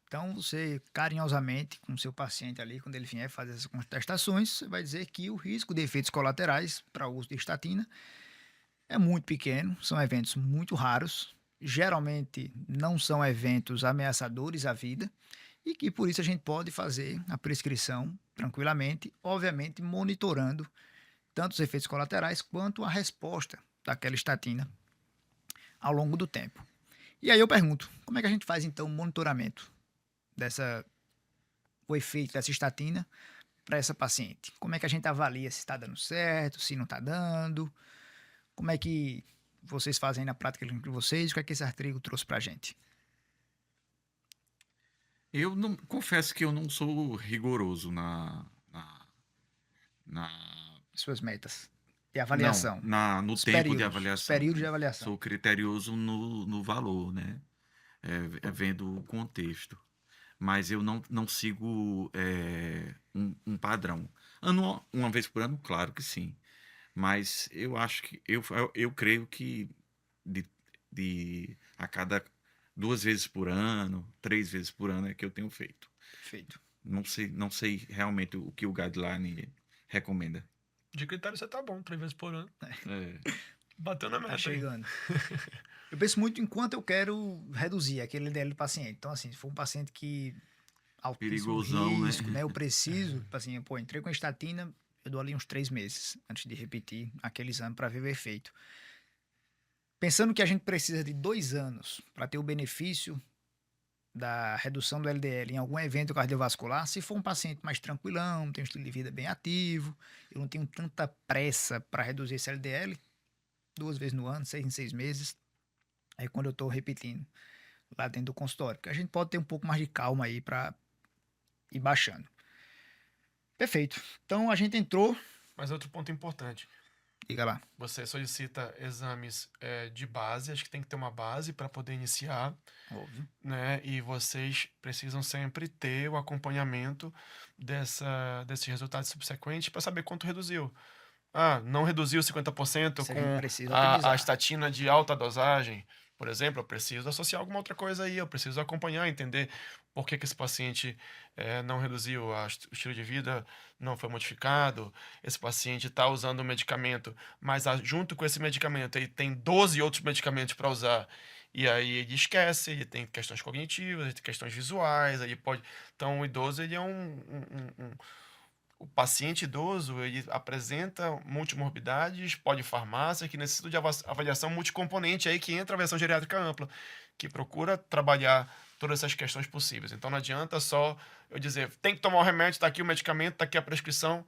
Então, você carinhosamente, com o seu paciente ali, quando ele vier fazer essas contestações, você vai dizer que o risco de efeitos colaterais para o uso de estatina é muito pequeno, são eventos muito raros, geralmente não são eventos ameaçadores à vida, e que por isso a gente pode fazer a prescrição tranquilamente, obviamente monitorando tanto os efeitos colaterais quanto a resposta daquela estatina ao longo do tempo. E aí eu pergunto, como é que a gente faz então o monitoramento o efeito dessa estatina para essa paciente? Como é que a gente avalia se está dando certo, se não está dando? Como é que vocês fazem na prática clínica de vocês? O que é que esse artigo trouxe para a gente? Eu não confesso que eu não sou rigoroso na Suas metas de não, avaliação, no os tempo de períodos, os avaliação. períodos de avaliação. Sou criterioso no valor, né? Vendo o contexto. Mas eu não sigo um padrão. Uma vez por ano, claro que sim. Mas eu acho que eu creio que a cada 2 vezes por ano, 3 vezes por ano é que eu tenho feito. Perfeito. Não sei realmente o que o guideline recomenda. De critério você tá bom, 3 vezes por ano. É, Bateu na Tá meta. Aí. chegando. Eu penso muito em quanto eu quero reduzir aquele LDL do paciente. Então, assim, se for um paciente que altíssimo Perigosão, né? risco, né? Eu preciso, assim, pô, entrei com estatina, eu dou ali uns 3 meses antes de repetir aquele exame para ver o efeito. Pensando que a gente precisa de 2 anos para ter o benefício da redução do LDL em algum evento cardiovascular, se for um paciente mais tranquilão, tem um estilo de vida bem ativo, eu não tenho tanta pressa para reduzir esse LDL, 2 vezes no ano, 6 em 6 meses, aí quando eu estou repetindo lá dentro do consultório, porque a gente pode ter um pouco mais de calma aí para ir baixando. Perfeito. Então a gente entrou, Mas outro ponto importante. diga lá. Você solicita exames de base, acho que tem que ter uma base para poder iniciar, Óbvio. né? E vocês precisam sempre ter o acompanhamento desses resultados subsequentes para saber quanto reduziu. Ah, não reduziu 50% Isso a gente com precisa a otimizar. estatina de alta dosagem. Por exemplo, eu preciso associar alguma outra coisa aí, eu preciso acompanhar, entender por que esse paciente não reduziu, o estilo de vida não foi modificado, esse paciente está usando um medicamento, mas junto com esse medicamento ele tem 12 outros medicamentos para usar, e aí ele esquece, ele tem questões cognitivas, ele tem questões visuais, ele pode... Então, o idoso, ele é o paciente idoso, ele apresenta multimorbidades, polifarmácia, que necessita de avaliação multicomponente, aí que entra a avaliação geriátrica ampla, que procura trabalhar todas essas questões possíveis. Então não adianta só eu dizer, tem que tomar o remédio, está aqui o medicamento, está aqui a prescrição.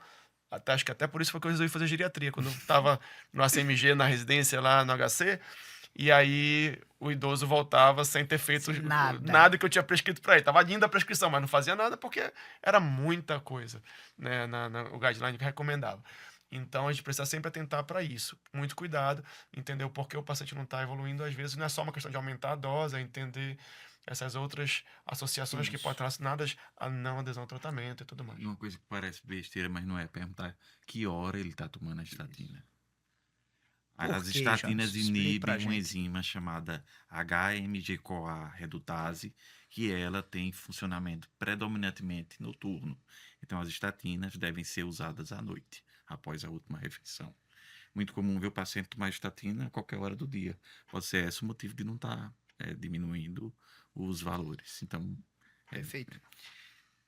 Acho que até por isso foi que eu resolvi fazer geriatria. Quando eu estava no ACMG, na residência lá no HC, e aí o idoso voltava sem ter feito nada que eu tinha prescrito para ele. Tava linda a prescrição, mas não fazia nada porque era muita coisa, né, o guideline que recomendava. Então a gente precisa sempre atentar para isso. Muito cuidado, entender o porquê o paciente não está evoluindo. Às vezes não é só uma questão de aumentar a dose, é entender essas outras associações que podem estar relacionadas à não adesão ao tratamento e tudo mais. E uma coisa que parece besteira, mas não é, perguntar que hora ele está tomando a estatina. As estatinas inibem uma enzima chamada HMG-CoA redutase, que ela tem funcionamento predominantemente noturno. Então, as estatinas devem ser usadas à noite, após a última refeição. Muito comum ver o paciente tomar estatina a qualquer hora do dia. Pode ser esse o motivo de não estar diminuindo os valores. Então, Perfeito.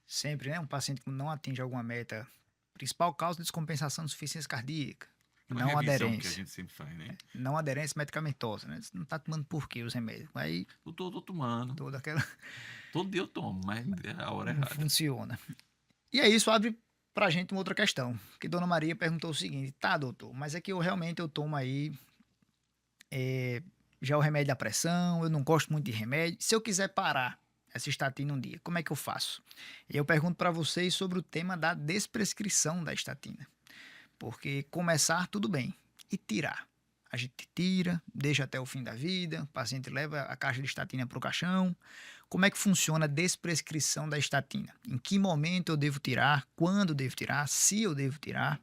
Sempre, né? Um paciente que não atinge alguma meta, principal causa de descompensação de insuficiência cardíaca. Não aderência. Que a gente sempre faz, né? Não aderência medicamentosa, né? Você não tá tomando por quê os remédios? Aí. Eu tô tomando. Toda aquela. Todo dia eu tomo, mas a hora é não errada. Funciona. E aí isso abre pra gente uma outra questão. Que Dona Maria perguntou o seguinte: tá, doutor, mas é que eu tomo aí já o remédio da pressão, eu não gosto muito de remédio. Se eu quiser parar essa estatina um dia, como é que eu faço? E eu pergunto para vocês sobre o tema da desprescrição da estatina. Porque começar, tudo bem. E tirar? A gente tira, deixa até o fim da vida, o paciente leva a caixa de estatina para o caixão. Como é que funciona a desprescrição da estatina? Em que momento eu devo tirar? Quando eu devo tirar? Se eu devo tirar?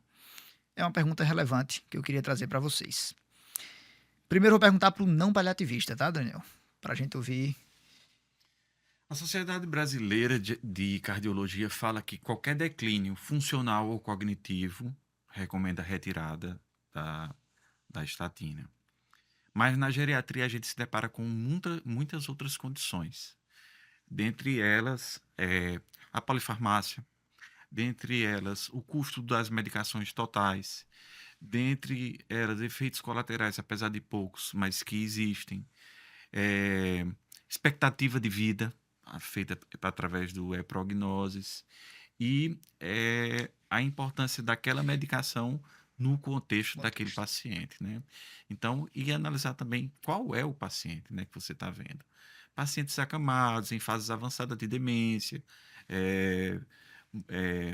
É uma pergunta relevante que eu queria trazer para vocês. Primeiro eu vou perguntar para o não paliativista, tá, Daniel? Para a gente ouvir A Sociedade Brasileira de Cardiologia fala que qualquer declínio funcional ou cognitivo recomenda a retirada da, da estatina. Mas na geriatria a gente se depara com muitas outras condições. Dentre elas, a polifarmácia, dentre elas, o custo das medicações totais, dentre elas, efeitos colaterais, apesar de poucos, mas que existem, é, expectativa de vida, feita através do prognoses, e a importância daquela medicação no contexto daquele paciente, né? Então, e analisar também qual é o paciente, né, que você está vendo. Pacientes acamados, em fases avançadas de demência, é,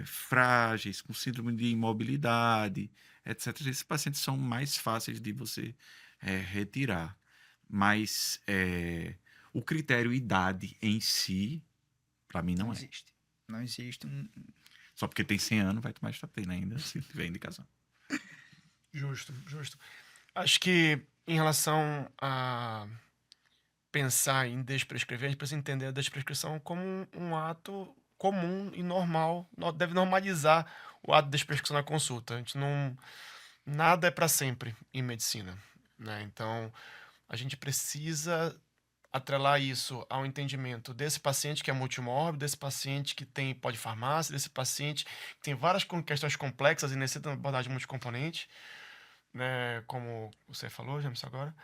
frágeis, com síndrome de imobilidade, etc. Esses pacientes são mais fáceis de você retirar. Mas o critério idade em si, para mim, Não não é. existe. Não existe um. Só porque tem 100 anos vai tomar estatina ainda, se tiver indicação. Justo, justo. Acho que em relação a pensar em desprescrever, a gente precisa entender a desprescrição como um ato comum e normal. Deve normalizar o ato de desprescrição na consulta. A gente não. Nada é para sempre em medicina, né? Então, a gente precisa atrelar isso ao entendimento desse paciente que é multimórbido, desse paciente que tem polifarmácia, desse paciente que tem várias questões complexas e necessita de uma abordagem multicomponente, né? Como você falou, James, agora.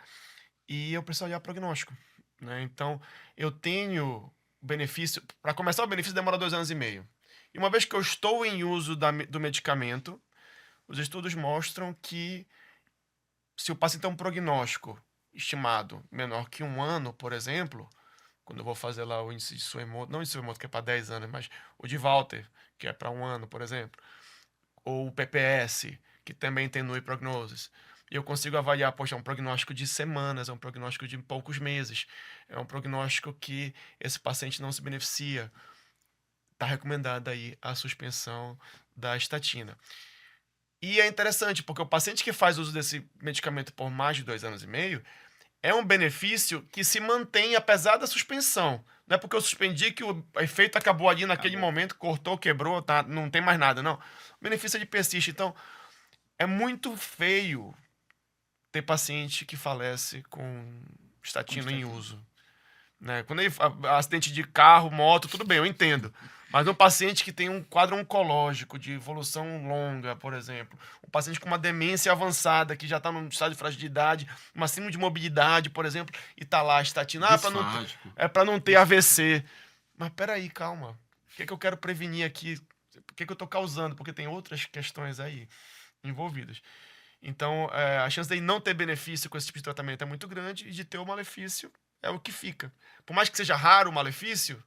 E eu preciso olhar prognóstico, né? Então, eu tenho benefício... Para começar, o benefício demora 2 anos e meio. E uma vez que eu estou em uso do medicamento, os estudos mostram que se o paciente tem um prognóstico estimado menor que 1 ano, por exemplo, quando eu vou fazer lá o índice de Suemoto, não o índice de Suemoto que é para 10 anos, mas o de Walter, que é para 1 ano, por exemplo, ou o PPS, que também tem NUI Prognosis, e eu consigo avaliar, poxa, é um prognóstico de semanas, é um prognóstico de poucos meses, é um prognóstico que esse paciente não se beneficia, está recomendada aí a suspensão da estatina. E é interessante, porque o paciente que faz uso desse medicamento por mais de 2 anos e meio é um benefício que se mantém apesar da suspensão. Não é porque eu suspendi que o efeito acabou ali naquele momento, cortou, quebrou, tá, não tem mais nada, não. O benefício é de persiste. Então, é muito feio ter paciente que falece com estatina em uso, né? Quando ele acidente de carro, moto, tudo bem, eu entendo. Mas um paciente que tem um quadro oncológico de evolução longa, por exemplo, um paciente com uma demência avançada que já está num estado de fragilidade, uma síndrome de mobilidade, por exemplo, e está lá a estatina, Disfágico. para não ter AVC. Mas peraí, calma. O que é que eu quero prevenir aqui? O que é que eu estou causando? Porque tem outras questões aí envolvidas. Então, a chance de não ter benefício com esse tipo de tratamento é muito grande e de ter o malefício é o que fica. Por mais que seja raro o malefício,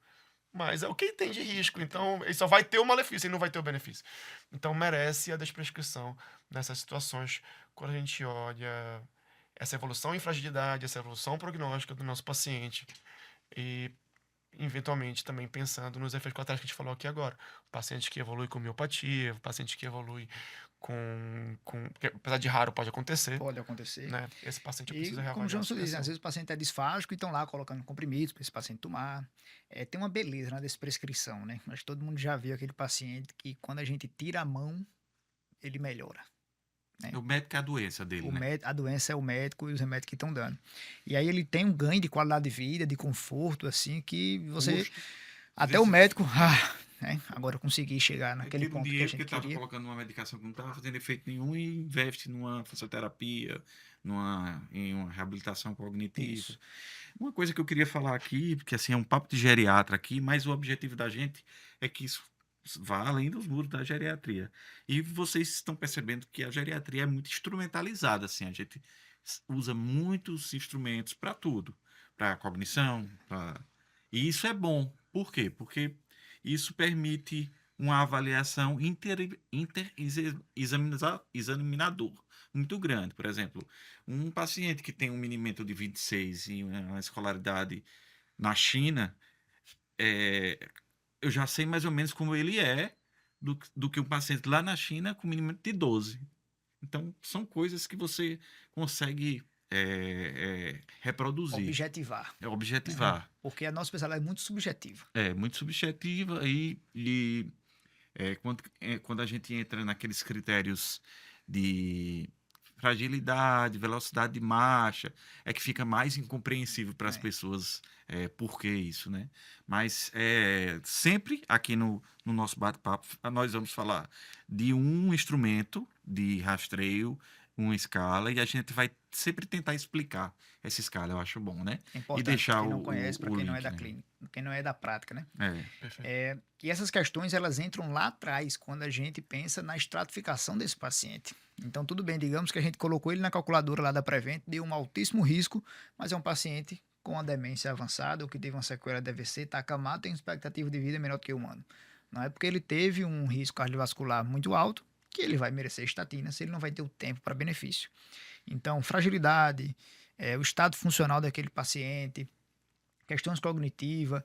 mas é o que tem de risco. Então, ele só vai ter o malefício, ele não vai ter o benefício. Então, merece a desprescrição nessas situações, quando a gente olha essa evolução em fragilidade, essa evolução prognóstica do nosso paciente e, eventualmente, também pensando nos efeitos colaterais que a gente falou aqui agora. O paciente que evolui com miopatia, o paciente que evolui que, apesar de raro, pode acontecer. Pode acontecer. Né? Esse paciente eu E, preciso reavaliar como o João a diz, às suspensão. vezes o paciente é disfágico e estão lá colocando comprimidos para esse paciente tomar. Tem uma beleza na desprescrição, né? Acho que todo mundo já viu aquele paciente que, quando a gente tira a mão, ele melhora. O médico é a doença dele, né? A doença é o médico e os remédios que estão dando. E aí ele tem um ganho de qualidade de vida, de conforto, assim, que você... Custo. Até o médico... né? Agora conseguir chegar naquele Tira um ponto que a dinheiro gente que estava queria. colocando uma medicação que não estava fazendo efeito nenhum e investe numa fisioterapia, em uma reabilitação cognitiva. Isso. Uma coisa que eu queria falar aqui, porque assim é um papo de geriatra aqui, mas o objetivo da gente é que isso vá além dos muros da geriatria. E vocês estão percebendo que a geriatria é muito instrumentalizada, assim, a gente usa muitos instrumentos para tudo, para cognição, e isso é bom. Por quê? Porque isso permite uma avaliação examinador muito grande. Por exemplo, um paciente que tem um minimento de 26 e uma escolaridade na China, eu já sei mais ou menos como ele é do que um paciente lá na China com minimento de 12. Então, são coisas que você consegue reproduzir, Objetivar. objetivar. Porque a nossa especialidade é muito subjetiva. É muito subjetiva quando a gente entra naqueles critérios de fragilidade, velocidade de marcha, é que fica mais incompreensível para as É. pessoas por que isso, né? Mas sempre aqui no nosso bate-papo nós vamos falar de um instrumento de rastreio, uma escala, e a gente vai sempre tentar explicar essa escala, eu acho bom, né? É importante deixar para quem não o- conhece, para o quem não é link, da né? clínica, quem não é da prática, né? Perfeito. E essas questões, elas entram lá atrás, quando a gente pensa na estratificação desse paciente. Então, tudo bem, digamos que a gente colocou ele na calculadora lá da Prevent, deu um altíssimo risco, mas é um paciente com a demência avançada, ou que teve uma sequela de AVC, está acamado, tem expectativa de vida menor do que o humano. Não é porque ele teve um risco cardiovascular muito alto que ele vai merecer estatina, se ele não vai ter o tempo para benefício. Então, fragilidade, o estado funcional daquele paciente, questões cognitivas,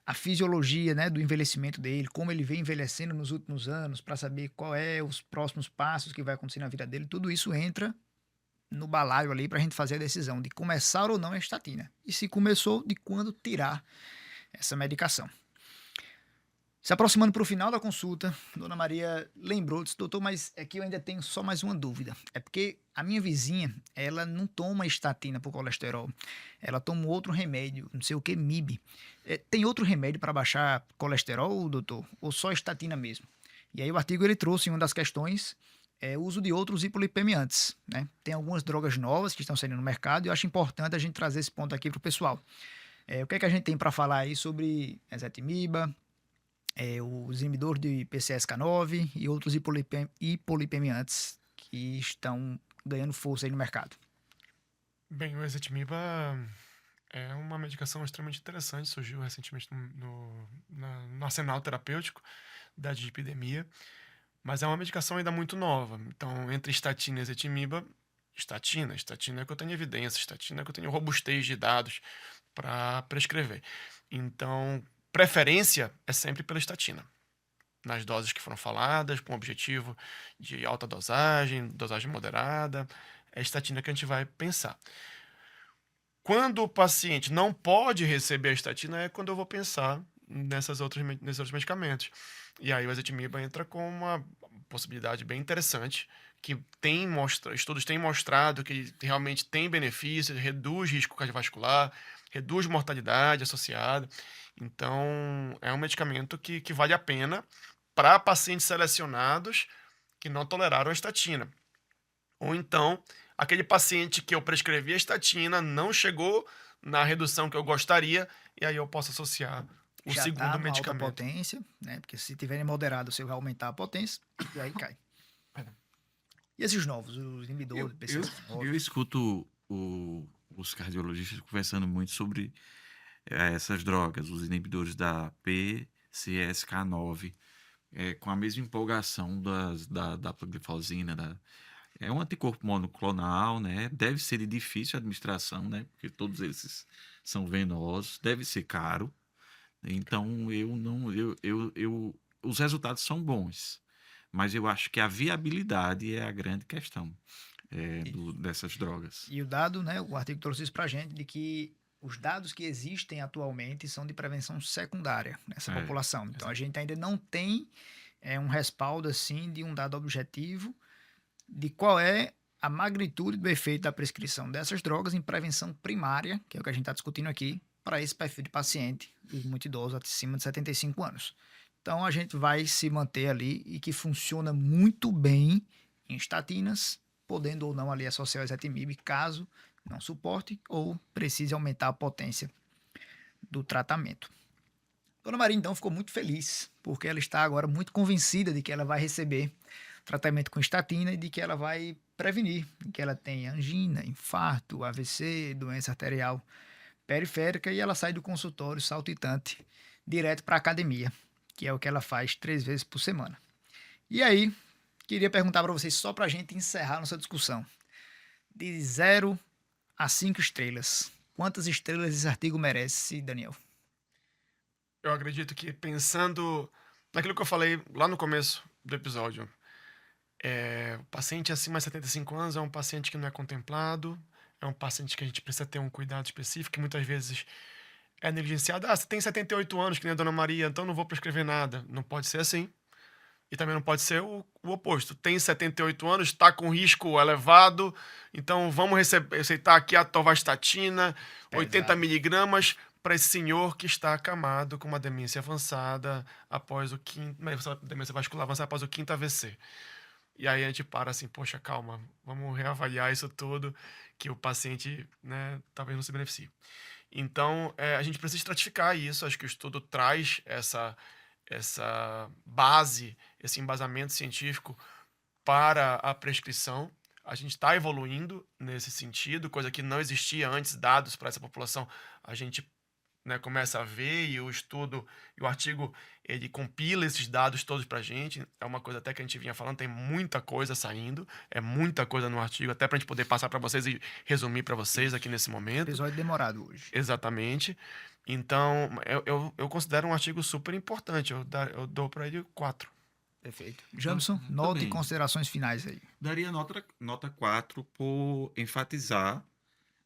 a fisiologia, né, do envelhecimento dele, como ele vem envelhecendo nos últimos anos, para saber qual é os próximos passos que vai acontecer na vida dele, tudo isso entra no balaio ali para a gente fazer a decisão de começar ou não a estatina. E se começou, de quando tirar essa medicação. Se aproximando para o final da consulta, Dona Maria lembrou, disse, doutor, mas aqui eu ainda tenho só mais uma dúvida. É porque a minha vizinha, ela não toma estatina para o colesterol. Ela toma outro remédio, não sei o que, MIB. Tem outro remédio para baixar colesterol, doutor? Ou só estatina mesmo? E aí o artigo ele trouxe em uma das questões o uso de outros hipolipemiantes, né? Tem algumas drogas novas que estão saindo no mercado e eu acho importante a gente trazer esse ponto aqui para o pessoal. O que é que a gente tem para falar aí sobre ezetimiba, os inibidores de PCSK9 e outros hipolipemiantes que estão ganhando força aí no mercado? Bem, o ezetimiba é uma medicação extremamente interessante, surgiu recentemente no arsenal terapêutico da dislipidemia, mas é uma medicação ainda muito nova. Então, entre estatina e ezetimiba, estatina é que eu tenho evidência, estatina é que eu tenho robustez de dados para prescrever. Então, preferência é sempre pela estatina, nas doses que foram faladas, com o objetivo de alta dosagem, dosagem moderada, é a estatina que a gente vai pensar. Quando o paciente não pode receber a estatina, é quando eu vou pensar nesses outros medicamentos. E aí o ezetimiba entra com uma possibilidade bem interessante, que estudos têm mostrado que realmente tem benefícios, reduz risco cardiovascular, reduz mortalidade associada. Então, é um medicamento que vale a pena para pacientes selecionados que não toleraram a estatina. Ou então, aquele paciente que eu prescrevi a estatina não chegou na redução que eu gostaria, e aí eu posso associar o Já segundo tá numa alta medicamento. potência, né? Porque se tiverem moderado, você vai aumentar a potência e aí cai. E esses novos, os inibidores, Eu escuto os cardiologistas conversando muito sobre essas drogas, os inibidores da PCSK9, com a mesma empolgação da dapagliflozina. É um anticorpo monoclonal, né? Deve ser de difícil administração, né? Porque todos esses são venosos, deve ser caro. Então, os resultados são bons, mas eu acho que a viabilidade é a grande questão dessas drogas. E o dado, né, o artigo trouxe isso pra gente, de que os dados que existem atualmente são de prevenção secundária nessa população. Então, a gente ainda não tem um respaldo, assim, de um dado objetivo de qual é a magnitude do efeito da prescrição dessas drogas em prevenção primária, que é o que a gente está discutindo aqui, para esse perfil de paciente muito idoso, acima de 75 anos. Então, a gente vai se manter ali e que funciona muito bem em estatinas, podendo ou não ali associar o ezetimibe, caso não suporte ou precise aumentar a potência do tratamento. Dona Maria, então, ficou muito feliz, porque ela está agora muito convencida de que ela vai receber tratamento com estatina e de que ela vai prevenir que ela tenha angina, infarto, AVC, doença arterial periférica, e ela sai do consultório saltitante direto para a academia, que é o que ela faz 3 vezes por semana. E aí, queria perguntar para vocês, só para a gente encerrar nossa discussão, de 0 a 5 estrelas, quantas estrelas esse artigo merece, Daniel? Eu acredito que, pensando naquilo que eu falei lá no começo do episódio, o paciente acima de 75 anos é um paciente que não é contemplado, é um paciente que a gente precisa ter um cuidado específico, que muitas vezes é negligenciado. Você tem 78 anos, que nem a Dona Maria, então não vou prescrever nada. Não pode ser assim. E também não pode ser o oposto. Tem 78 anos, está com risco elevado, então vamos receitar aqui a atorvastatina, 80 miligramas, para esse senhor que está acamado com uma demência avançada após o quinto, demência vascular avançada após o quinto AVC. E aí a gente para assim, poxa, calma, vamos reavaliar isso tudo, que o paciente, né, talvez não se beneficie. Então, a gente precisa estratificar isso. Acho que o estudo traz essa base, esse embasamento científico para a prescrição. A gente está evoluindo nesse sentido, coisa que não existia antes, dados para essa população. A gente, né, começa a ver, e o estudo e o artigo, ele compila esses dados todos para a gente. É uma coisa até que a gente vinha falando, tem muita coisa saindo, é muita coisa no artigo, até para a gente poder passar para vocês e resumir para vocês aqui nesse momento. Episódio demorado hoje. Exatamente. Então, eu considero um artigo super importante. Eu dou para ele 4. Perfeito. Jamson, nota e considerações finais aí. Daria nota 4 por enfatizar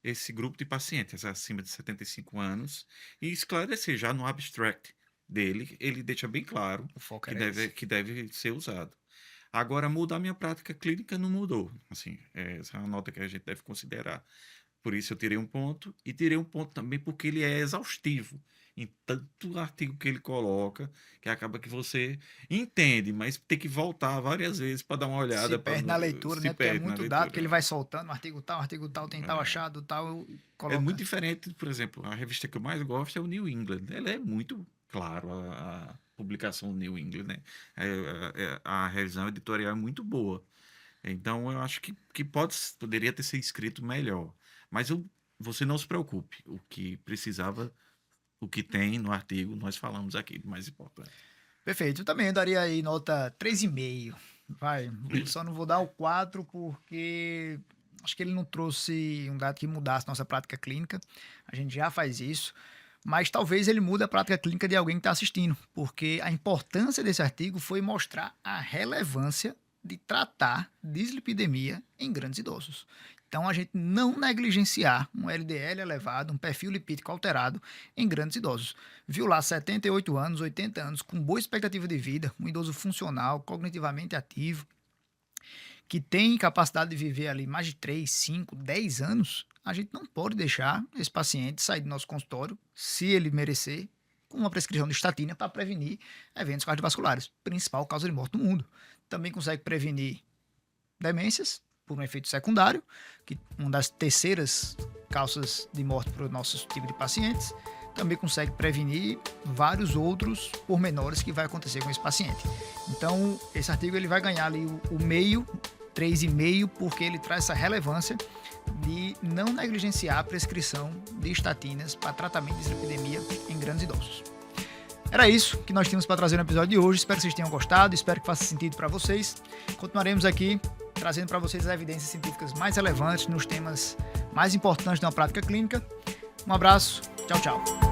esse grupo de pacientes acima de 75 anos e esclarecer já no abstract dele, ele deixa bem claro que deve ser usado. Agora, mudar minha prática clínica não mudou. Assim, essa é uma nota que a gente deve considerar. Por isso eu tirei um ponto, e tirei um ponto também porque ele é exaustivo em tanto artigo que ele coloca, que acaba que você entende, mas tem que voltar várias vezes para dar uma olhada. Se perde na leitura, né? Porque é muito dado que ele vai soltando, artigo tal, tem tal achado, tal. É muito diferente, por exemplo, a revista que eu mais gosto é o New England. Ela é muito, claro, a publicação do New England, né? A revisão editorial é muito boa. Então, eu acho que poderia ter sido escrito melhor. Mas você não se preocupe. O que precisava, o que tem no artigo, nós falamos aqui, do mais importante. Perfeito. Eu também daria aí nota 3,5. Só não vou dar o 4 porque acho que ele não trouxe um dado que mudasse nossa prática clínica. A gente já faz isso. Mas talvez ele mude a prática clínica de alguém que está assistindo. Porque a importância desse artigo foi mostrar a relevância de tratar dislipidemia em grandes idosos. Então, a gente não negligenciar um LDL elevado, um perfil lipídico alterado em grandes idosos. Viu lá 78 anos, 80 anos, com boa expectativa de vida, um idoso funcional, cognitivamente ativo, que tem capacidade de viver ali mais de 3, 5, 10 anos, a gente não pode deixar esse paciente sair do nosso consultório, se ele merecer, com uma prescrição de estatina para prevenir eventos cardiovasculares, principal causa de morte no mundo. Também consegue prevenir demências, por um efeito secundário, que uma das terceiras causas de morte para o nosso tipo de pacientes, também consegue prevenir vários outros pormenores que vai acontecer com esse paciente. Então, esse artigo ele vai ganhar ali o meio, 3,5, porque ele traz essa relevância de não negligenciar a prescrição de estatinas para tratamento de dislipidemia em grandes idosos. Era isso que nós tínhamos para trazer no episódio de hoje. Espero que vocês tenham gostado, espero que faça sentido para vocês. Continuaremos aqui trazendo para vocês as evidências científicas mais relevantes nos temas mais importantes da prática clínica. Um abraço, tchau, tchau.